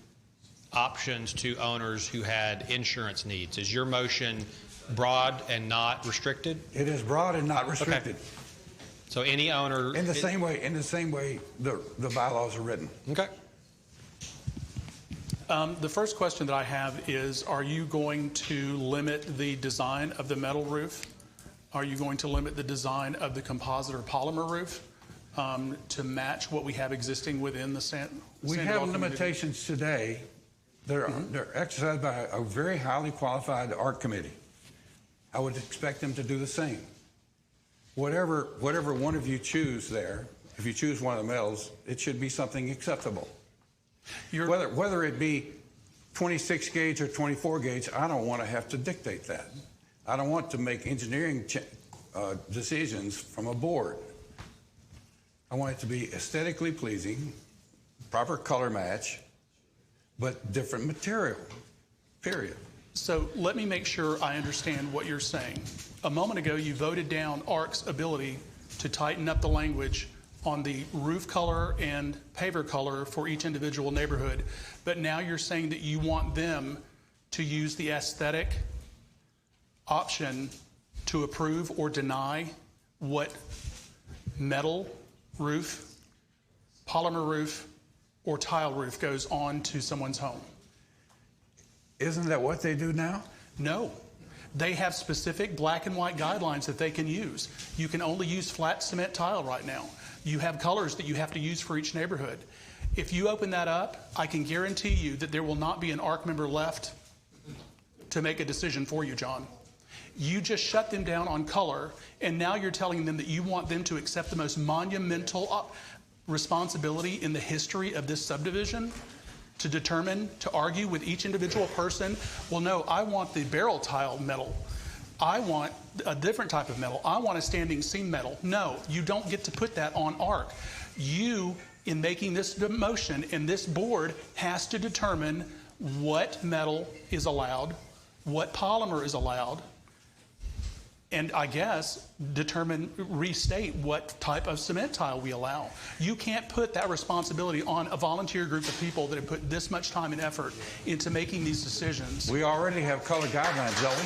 options to owners who had insurance needs. Is your motion broad and not restricted? It is broad and not restricted. Okay. So any owner In the same way the bylaws are written. Okay. The first question that I have is, are you going to limit the design of the metal roof? Are you going to limit the design of the composite or polymer roof to match what we have existing within the Sandoval We have community? limitations today. They're exercised by a very highly qualified art committee. I would expect them to do the same. Whatever one of you choose there, if you choose one of the metals, it should be something acceptable. Whether it be 26 gauge or 24 gauge, I don't want to have to dictate that. I don't want to make engineering decisions from a board. I want it to be aesthetically pleasing, proper color match, but different material, period. So let me make sure I understand what you're saying. A moment ago, you voted down ARC's ability to tighten up the language on the roof color and paver color for each individual neighborhood, but now you're saying that you want them to use the aesthetic option to approve or deny what metal roof, polymer roof, or tile roof goes on to someone's home. Isn't that what they do now? No. They have specific black and white guidelines that they can use. You can only use flat cement tile right now. You have colors that you have to use for each neighborhood. If you open that up, I can guarantee you that there will not be an ARC member left to make a decision for you, John. You just shut them down on color, and now you're telling them that you want them to accept the most monumental responsibility in the history of this subdivision to determine, to argue with each individual person, well, no, I want the barrel tile metal. I want a different type of metal. I want a standing seam metal. No, you don't get to put that on ARC. You, in making this motion, and this board has to determine what metal is allowed, what polymer is allowed, and I guess restate what type of cement tile we allow. You can't put that responsibility on a volunteer group of people that have put this much time and effort into making these decisions. We already have color guidelines, don't we?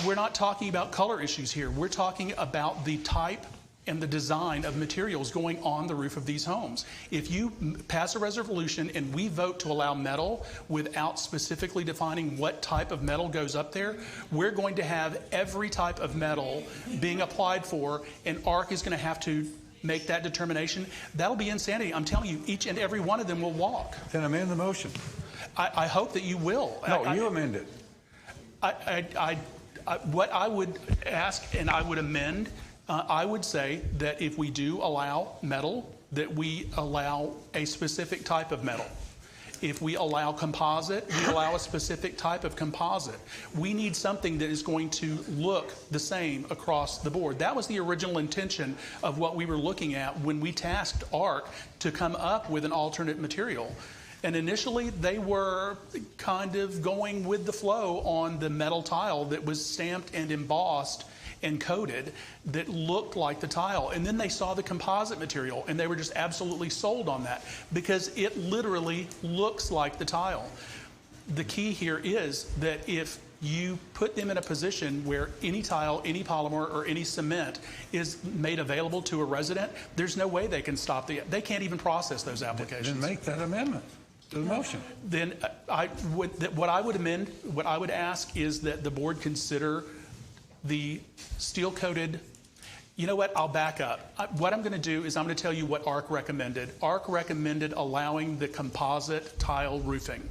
We're not talking about color issues here. We're talking about the type and the design of materials going on the roof of these homes. If you pass a resolution and we vote to allow metal without specifically defining what type of metal goes up there, we're going to have every type of metal being applied for, and ARC is going to have to make that determination. That'll be insanity. I'm telling you, each and every one of them will walk. Then amend the motion. I hope that you will. No, you amend it. What I would ask, and I would amend, I would say that if we do allow metal, that we allow a specific type of metal. If we allow composite, we allow a specific type of composite. We need something that is going to look the same across the board. That was the original intention of what we were looking at when we tasked ARC to come up with an alternate material. And initially, they were kind of going with the flow on the metal tile that was stamped and embossed and coated that looked like the tile. And then they saw the composite material, and they were just absolutely sold on that because it literally looks like the tile. The key here is that if you put them in a position where any tile, any polymer, or any cement is made available to a resident, there's no way they can stop they can't even process those applications. Then make that amendment to the motion. Then what I would ask is that the board consider the steel-coated. You know what? I'll back up. What I'm going to do is I'm going to tell you what ARC recommended. ARC recommended allowing the composite tile roofing,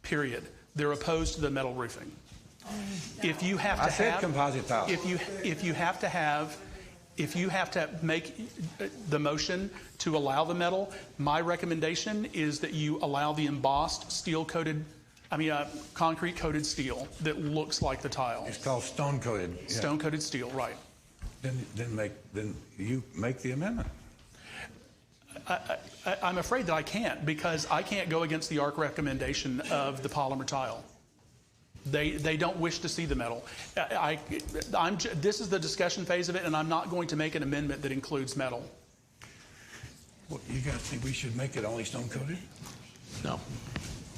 period. They're opposed to the metal roofing. If you have to I said composite tile. If you have to make the motion to allow the metal, my recommendation is that you allow the embossed steel-coated, concrete-coated steel that looks like the tile. It's called stone-coated. Yeah. Stone-coated steel, right. Then you make the amendment. I'm afraid that I can't because I can't go against the ARC recommendation of the polymer tile. They don't wish to see the metal. This is the discussion phase of it, and I'm not going to make an amendment that includes metal. Well, you guys think we should make it only stone-coated? No.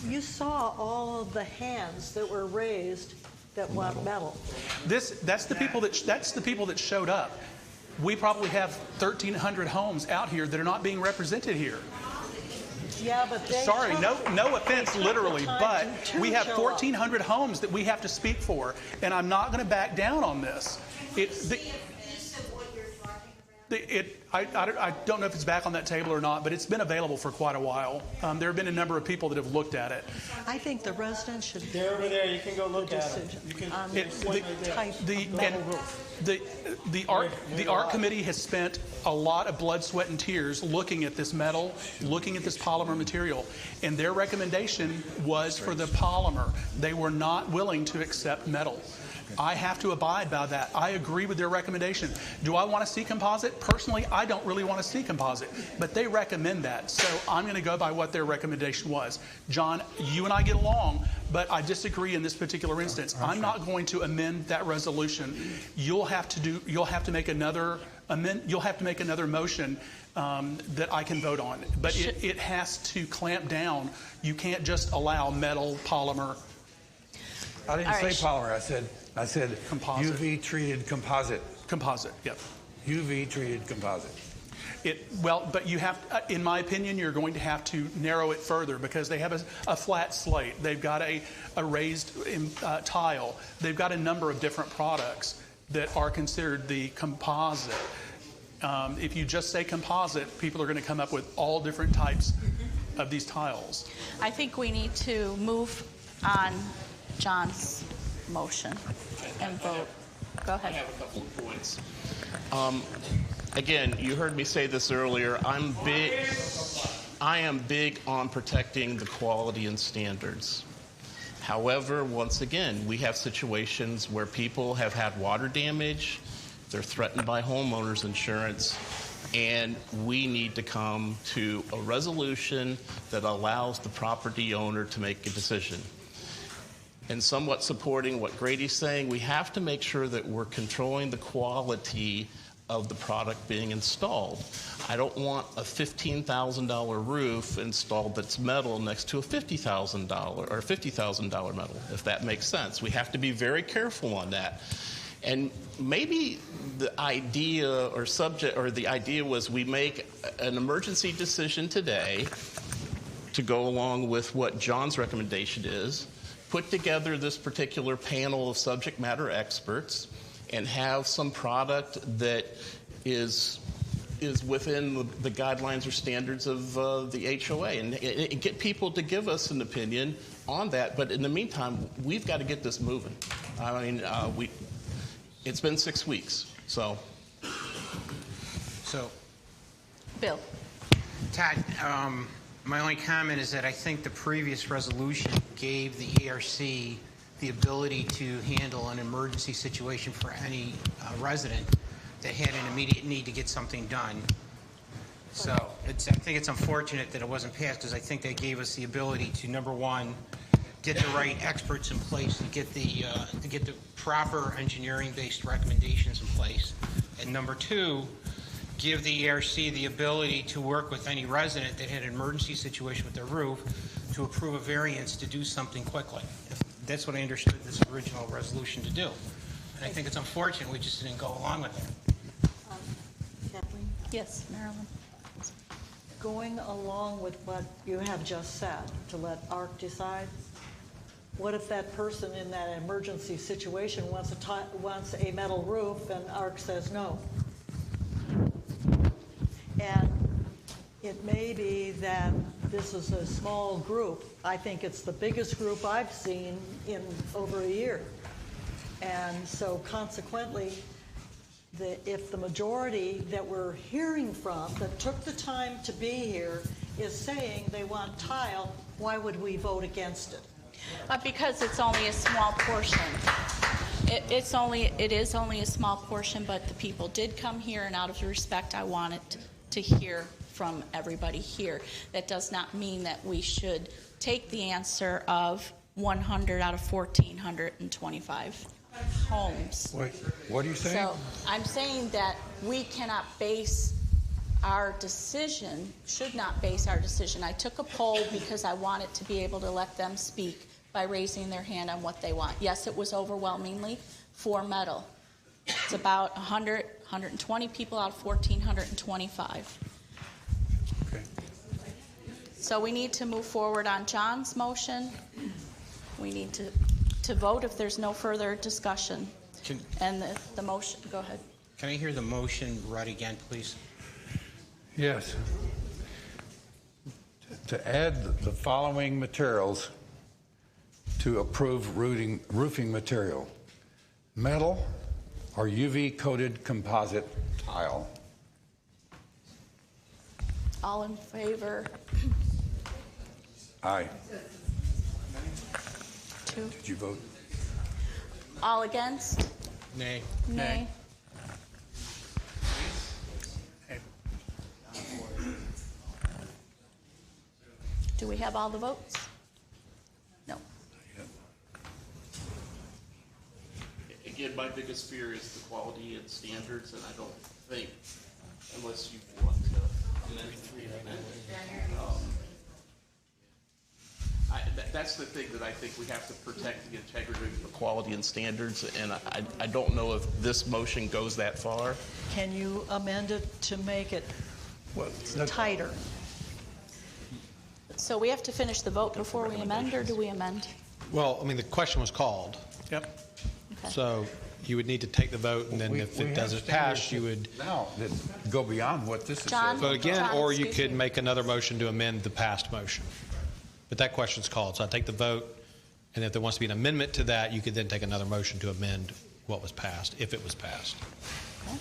You saw all of the hands that were raised that want metal. That's the people that showed up. We probably have 1,300 homes out here that are not being represented here. Yeah, but they Sorry, no offense, took literally, the but time to we have show up. 1,400 homes that we have to speak for, and I'm not going to back down on this. I don't know if it's back on that table or not, but it's been available for quite a while. There have been a number of people that have looked at it. I think the residents should They're over there. You can go look at it. decision You can. on the type of metal roof. The ARC committee has spent a lot of blood, sweat, and tears looking at this metal, looking at this polymer material, and their recommendation was for the polymer. They were not willing to accept metal. I have to abide by that. I agree with their recommendation. Do I want to see composite? Personally, I don't really want to see composite, but they recommend that, so I'm going to go by what their recommendation was. John, you and I get along, but I disagree in this particular instance. I'm not going to amend that resolution. You'll have to make another motion that I can vote on, but it has to clamp down. You can't just allow metal, polymer. I didn't say polymer. I said Composite. UV treated composite. Composite, yep. UV treated composite. But you have, in my opinion, you're going to have to narrow it further because they have a flat slate. They've got a raised tile. They've got a number of different products that are considered the composite. If you just say composite, people are going to come up with all different types of these tiles. I think we need to move on John's motion and vote. Go ahead. I have a couple of points. Again, you heard me say this earlier. I am big on protecting the quality and standards. However, once again, we have situations where people have had water damage, they're threatened by homeowners insurance, and we need to come to a resolution that allows the property owner to make a decision. And somewhat supporting what Grady's saying, we have to make sure that we're controlling the quality of the product being installed. I don't want a $15,000 roof installed that's metal next to a $50,000 or $50,000 metal, if that makes sense. We have to be very careful on that. And maybe the idea or subject or the idea was we make an emergency decision today to go along with what John's recommendation is, put together this particular panel of subject matter experts and have some product that is within the guidelines or standards of the HOA and get people to give us an opinion on that. But in the meantime, we've got to get this moving. I mean, it's been 6 weeks, so. So, Bill. Tad, My only comment is that I think the previous resolution gave the ERC the ability to handle an emergency situation for any resident that had an immediate need to get something done. So I think it's unfortunate that it wasn't passed, because I think they gave us the ability to, number one, get the right experts in place to get the proper engineering-based recommendations in place, and number two, give the ERC the ability to work with any resident that had an emergency situation with their roof to approve a variance to do something quickly. That's what I understood this original resolution to do. And I think it's unfortunate we just didn't go along with it. Kathleen? Yes, Marilyn. Going along with what you have just said, to let ARC decide, what if that person in that emergency situation wants a metal roof and ARC says no? And it may be that this is a small group. I think it's the biggest group I've seen in over a year. And so consequently, if the majority that we're hearing from that took the time to be here is saying they want tile, why would we vote against it? Because it's only a small portion. It is only a small portion, but the people did come here, and out of respect, I wanted to hear from everybody here. That does not mean that we should take the answer of 100 out of 1,425 homes. Wait, what are you saying? So I'm saying that we cannot base our decision, should not base our decision. I took a poll because I wanted to be able to let them speak by raising their hand on what they want. Yes, it was overwhelmingly for metal. It's about 100, 120 people out of 1,425. Okay. So we need to move forward on John's motion. We need to vote if there's no further discussion. And the motion, go ahead. Can I hear the motion read again, please? Yes. To add the following materials to approve roofing material: metal or UV-coated composite tile. All in favor? Aye. 2. Did you vote? All against? Nay. Nay. Do we have all the votes? No. Again, my biggest fear is the quality and standards, and I don't think, unless you want to amend that's the thing that I think we have to protect, the integrity of the quality and standards, and I don't know if this motion goes that far. Can you amend it to make it tighter? So we have to finish the vote before we amend, or do we amend? Well, I mean, the question was called. Yep. Okay. So you would need to take the vote, and then if it doesn't pass, you would now that go beyond what this is. John? vote again, John, or you excuse could me. make another motion to amend the past motion. But that question's called, so I take the vote, and if there wants to be an amendment to that, you could then take another motion to amend what was passed, if it was passed. Okay.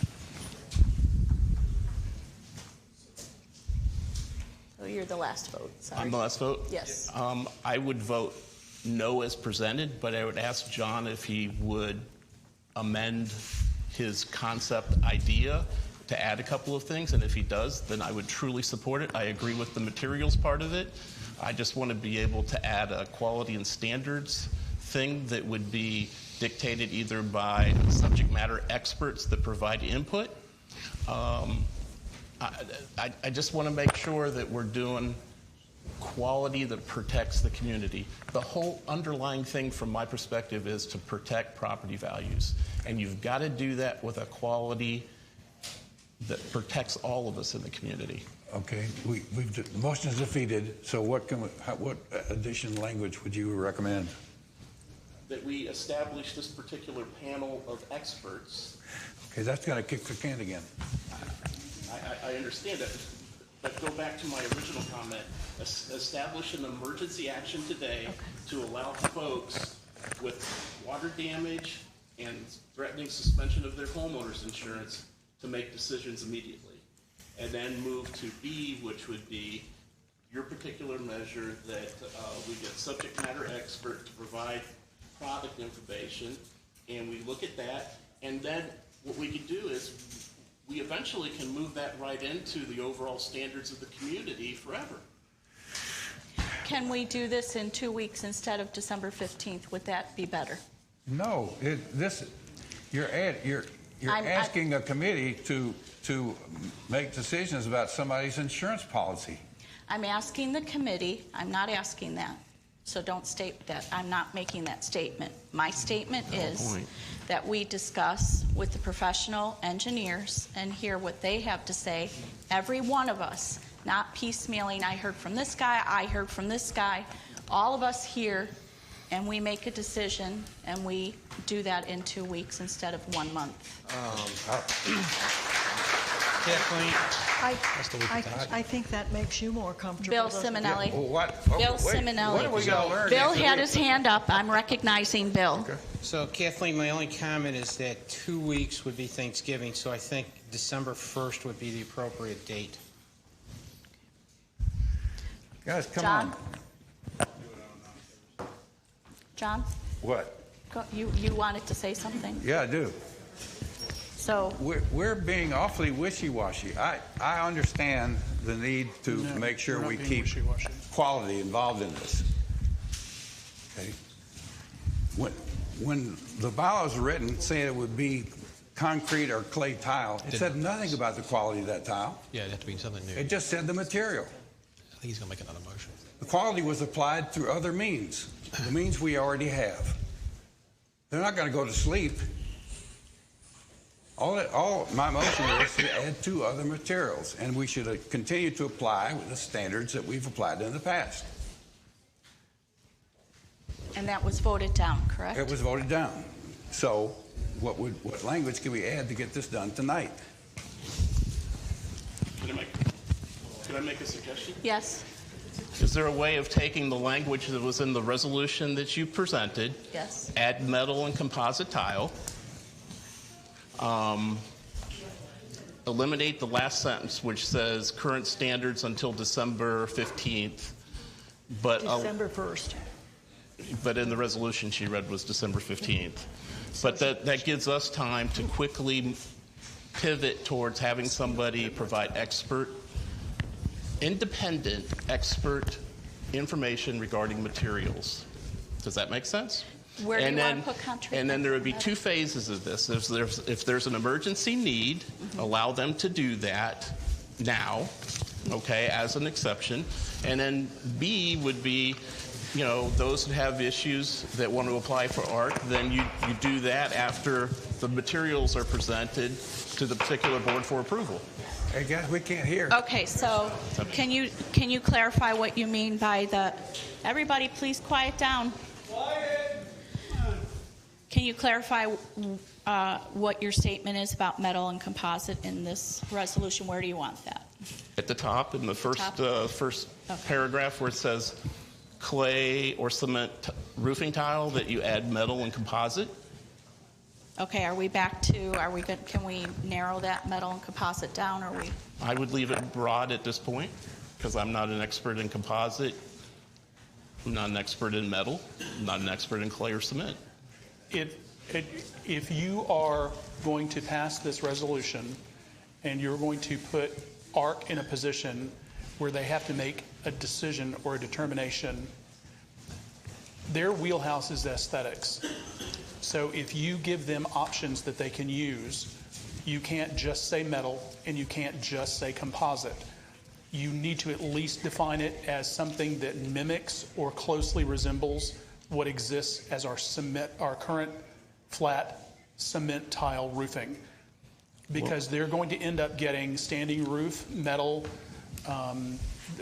So you're the last vote. Sorry. I'm the last vote? Yes. I would vote no as presented, but I would ask John if he would amend his concept idea to add a couple of things, and if he does, then I would truly support it. I agree with the materials part of it. I just want to be able to add a quality and standards thing that would be dictated either by subject matter experts that provide input. I just want to make sure that we're doing quality that protects the community. The whole underlying thing from my perspective is to protect property values. And you've got to do that with a quality that protects all of us in the community. Okay, the motion is defeated. So what additional language would you recommend? That we establish this particular panel of experts. Okay, that's going to kick the can again. I understand that, but go back to my original comment. Establish an emergency action today to allow folks with water damage and threatening suspension of their homeowner's insurance to make decisions immediately. And then move to B, which would be your particular measure that we get subject matter expert to provide product information, and we look at that, and then what we can do is we eventually can move that right into the overall standards of the community forever. Can we do this in 2 weeks instead of December 15th? Would that be better? No, you're asking a committee to make decisions about somebody's insurance policy. I'm asking the committee, I'm not asking that. So don't state that. I'm not making that statement. My statement is that we discuss with the professional engineers and hear what they have to say, every one of us, not piecemealing, I heard from this guy, I heard from this guy, all of us here, and we make a decision, and we do that in 2 weeks instead of 1 month. Kathleen? I think that makes you more comfortable. Bill doesn't it? Simonelli. Bill Simonelli. What are we going to learn? Bill had his hand up. I'm recognizing Bill. Okay. So Kathleen, my only comment is that 2 weeks would be Thanksgiving, so I think December 1st would be the appropriate date. Guys, come John? on. John, What? you wanted to say something? Yeah, I do. So We're being awfully wishy-washy. I understand the need to make sure we're not we being keep wishy-washy. quality involved in this. Okay. When the bylaws were written saying it would be concrete or clay tile, it said nothing about the quality of that tile. Yeah, it'd have to be something new. It just said the material. I think he's going to make another motion. The quality was applied through other means, the means we already have. They're not going to go to sleep. All my motion is to add 2 other materials, and we should continue to apply with the standards that we've applied in the past. and that was voted down, correct? It was voted down. So what language can we add to get this done tonight? Can I make a suggestion? Yes. Is there a way of taking the language that was in the resolution that you presented, Yes. add metal and composite tile, eliminate the last sentence which says current standards until December 15th, but December 1st. but in the resolution she read was December 15th. But that gives us time to quickly pivot towards having somebody provide independent expert information regarding materials. Does that make sense? Where do you want to put concrete? And then there would be 2 phases of this. If there's an emergency need, allow them to do that now, okay, as an exception. And then B would be, you know, those who have issues that want to apply for ARC, then you do that after the materials are presented to the particular board for approval. Hey guys, we can't hear. Okay, so can you clarify what you mean by the? Everybody, please quiet down. Quiet. Can you clarify what your statement is about metal and composite in this resolution? Where do you want that? At the top, in the first paragraph where it says clay or cement roofing tile, that you add metal and composite. Okay, are we back to? Can we narrow that metal and composite down? Or we? I would leave it broad at this point because I'm not an expert in composite. I'm not an expert in metal. I'm not an expert in clay or cement. If you are going to pass this resolution and you're going to put ARC in a position where they have to make a decision or a determination, their wheelhouse is aesthetics. So if you give them options that they can use, you can't just say metal and you can't just say composite. You need to at least define it as something that mimics or closely resembles what exists as our current flat cement tile roofing. Because they're going to end up getting standing roof, metal,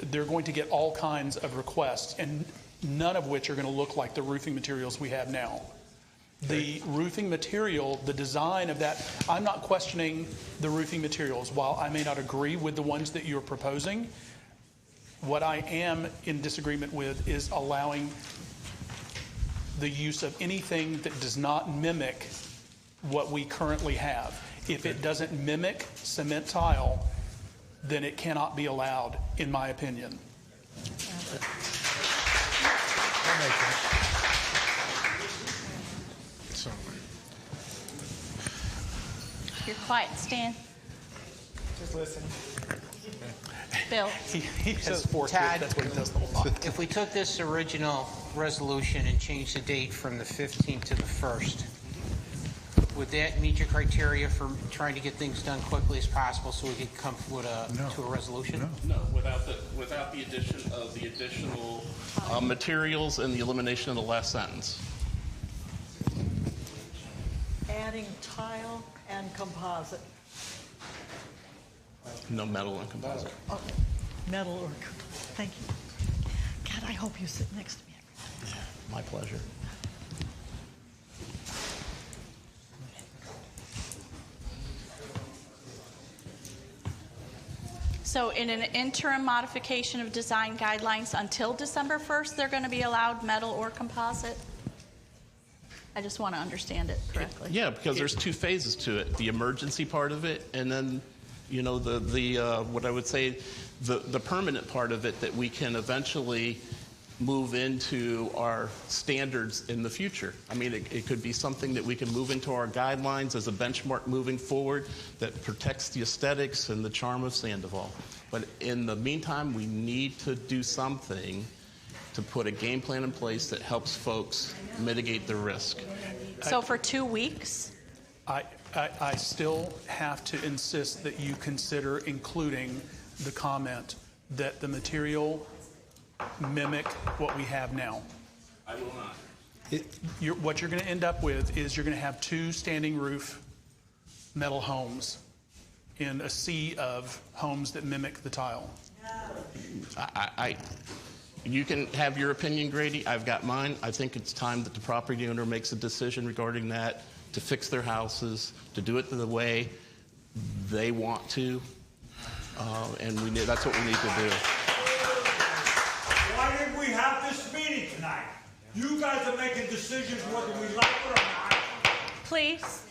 they're going to get all kinds of requests, and none of which are going to look like the roofing materials we have now. The roofing material, the design of that, I'm not questioning the roofing materials. While I may not agree with the ones that you're proposing, what I am in disagreement with is allowing the use of anything that does not mimic what we currently have. If it doesn't mimic cement tile, then it cannot be allowed, in my opinion. So, You're quiet, Stan. Just listen. Bill. he has So, forced Tad- it. That's what he does the whole time. If we took this original resolution and changed the date from the 15th to the 1st, would that meet your criteria for trying to get things done quickly as possible so we could come with to a resolution? No, without the addition of the additional materials and the elimination of the last sentence. Adding tile and composite. No metal and composite. Oh, metal or thank you. God, I hope you sit next to me every time. My pleasure. So in an interim modification of design guidelines until December 1st, they're going to be allowed metal or composite? I just want to understand it correctly. Yeah, because there's two phases to it: the emergency part of it, and then, you know, the what I would say, the permanent part of it that we can eventually move into our standards in the future. I mean, it could be something that we can move into our guidelines as a benchmark moving forward that protects the aesthetics and the charm of Sandoval. But in the meantime, we need to do something to put a game plan in place that helps folks mitigate the risk. So for 2 weeks? I still have to insist that you consider including the comment that the material mimic what we have now. I will not. What you're going to end up with is you're going to have 2 standing roof metal homes in a sea of homes that mimic the tile. You can have your opinion, Grady. I've got mine. I think it's time that the property owner makes a decision regarding that, to fix their houses, to do it the way they want to, and that's what we need to do. Why didn't we have this meeting tonight? You guys are making decisions whether we like it or not. Please.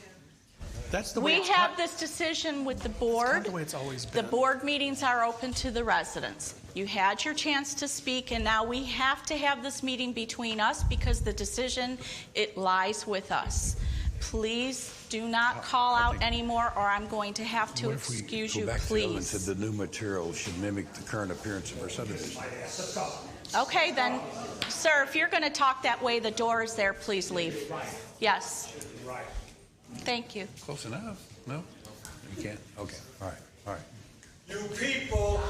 That's the way We have this decision with the board. the way it's always The been. board meetings are open to the residents. You had your chance to speak, and now we have to have this meeting between us because the decision, it lies with us. Please do not call out anymore, or I'm going to have to excuse you, Go back to the other and please. said the new material should mimic the current appearance of our subdivision. Okay, then, sir, if you're going to talk that way, the door is there. Please leave. Yes. Thank you. Close enough. No? You can't? Okay. All right. All right. You people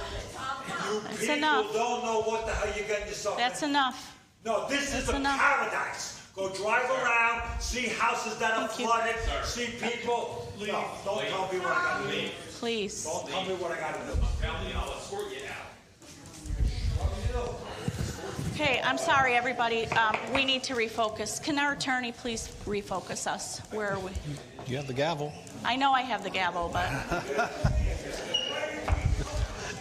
enough. don't know what the hell you're getting yourself That's into. enough. No, this is a enough. paradise. Go drive around, see houses that are Thank you. flooded, see people. Leave. No, don't tell me what I got to do. Please. Don't tell me what I got to do. I'll escort you out. Okay, I'm sorry, everybody. We need to refocus. Can our attorney please refocus us? Where are we? You have the gavel. I know I have the gavel, but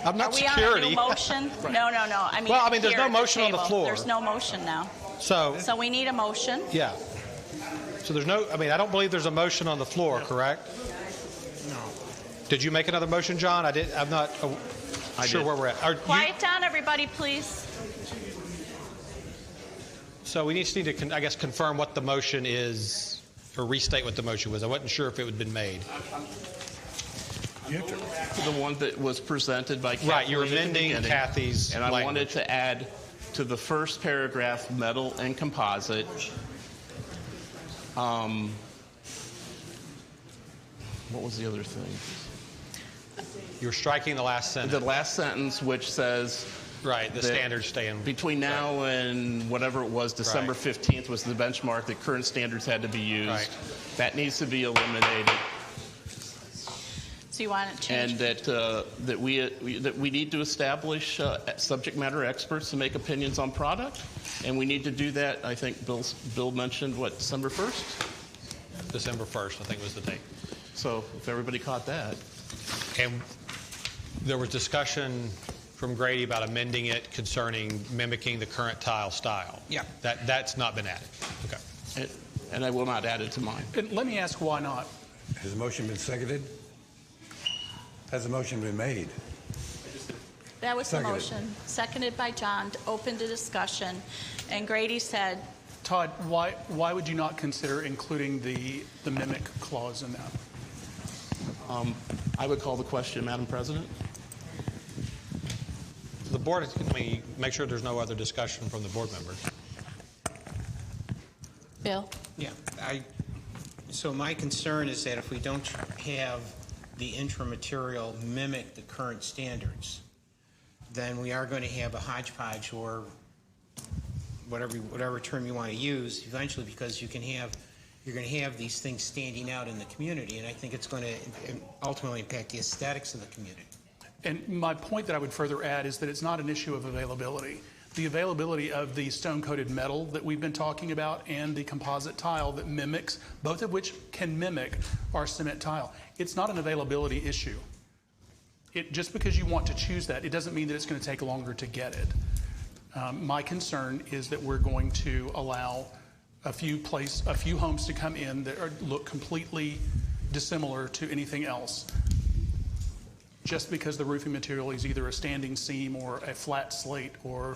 I'm are not we on a security. new motion? No. I mean, Well, I mean, there's here no at the motion on the table. floor. There's no motion now. So, So we need a motion. yeah. So there's no, I mean, I don't believe there's a motion on the floor, correct? No. Did you make another motion, John? I'm not sure did. where we're at. Quiet down, everybody, please. So we need to, I guess, confirm what the motion is, or restate what the motion was. I wasn't sure if it had been made. The one that was presented by Kathleen. Right, you're at the amending beginning. Kathy's And I language. wanted to add to the first paragraph, metal and composite. What was the other thing? You're striking the last sentence. The last sentence, which says... Right, the that standards stay in. Between now and whatever it was, December 15th was the benchmark that current standards had to be used. Right. That needs to be eliminated. So you want to change? And that we need to establish subject matter experts to make opinions on product, and we need to do that. I think Bill mentioned what, December 1st? December 1st, I think was the date. So if everybody caught that. And there was discussion from Grady about amending it concerning mimicking the current tile style. Yeah. That's not been added. Okay. And I will not add it to mine. And let me ask why not. Has the motion been seconded? Has the motion been made? That was the Seconded. motion, seconded by John, to open to discussion. And Grady said, Todd, why would you not consider including the mimic clause in that? I would call the question, Madam President. The board, can we make sure there's no other discussion from the board members? Bill? Yeah, so my concern is that if we don't have the interim material mimic the current standards, then we are going to have a hodgepodge, or whatever term you want to use eventually, because you're going to have these things standing out in the community, and I think it's going to ultimately impact the aesthetics of the community. And my point that I would further add is that it's not an issue of availability. The availability of the stone-coated metal that we've been talking about and the composite tile that mimics, both of which can mimic our cement tile, it's not an availability issue. Just because you want to choose that, it doesn't mean that it's going to take longer to get it. My concern is that we're going to allow a few homes to come in that look completely dissimilar to anything else, just because the roofing material is either a standing seam or a flat slate or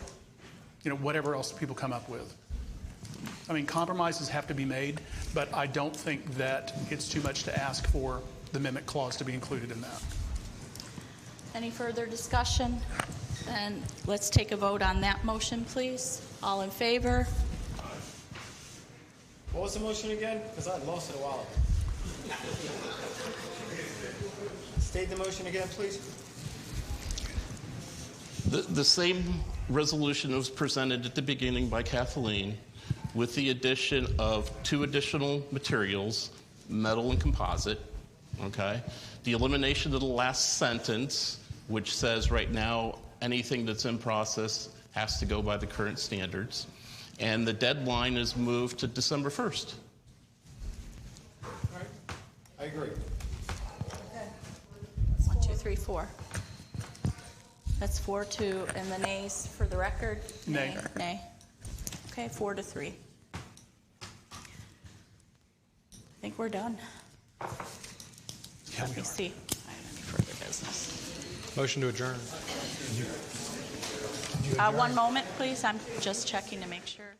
whatever else people come up with. I mean, compromises have to be made, but I don't think that it's too much to ask for the mimic clause to be included in that. Any further discussion? Then let's take a vote on that motion, please. All in favor? What was the motion again? Because I lost it a while ago. State the motion again, please. The same resolution was presented at the beginning by Kathleen, with the addition of 2 additional materials, metal and composite, okay? The elimination of the last sentence, which says right now anything that's in process has to go by the current standards, and the deadline is moved to December 1st. All right. I agree. 1, 2, 3, 4. That's 4-2, and the nays for the record? Nay. Nay. Okay, 4-3. I think we're done. Let me see. I have any further business. Motion to adjourn. 1 moment, please. I'm just checking to make sure.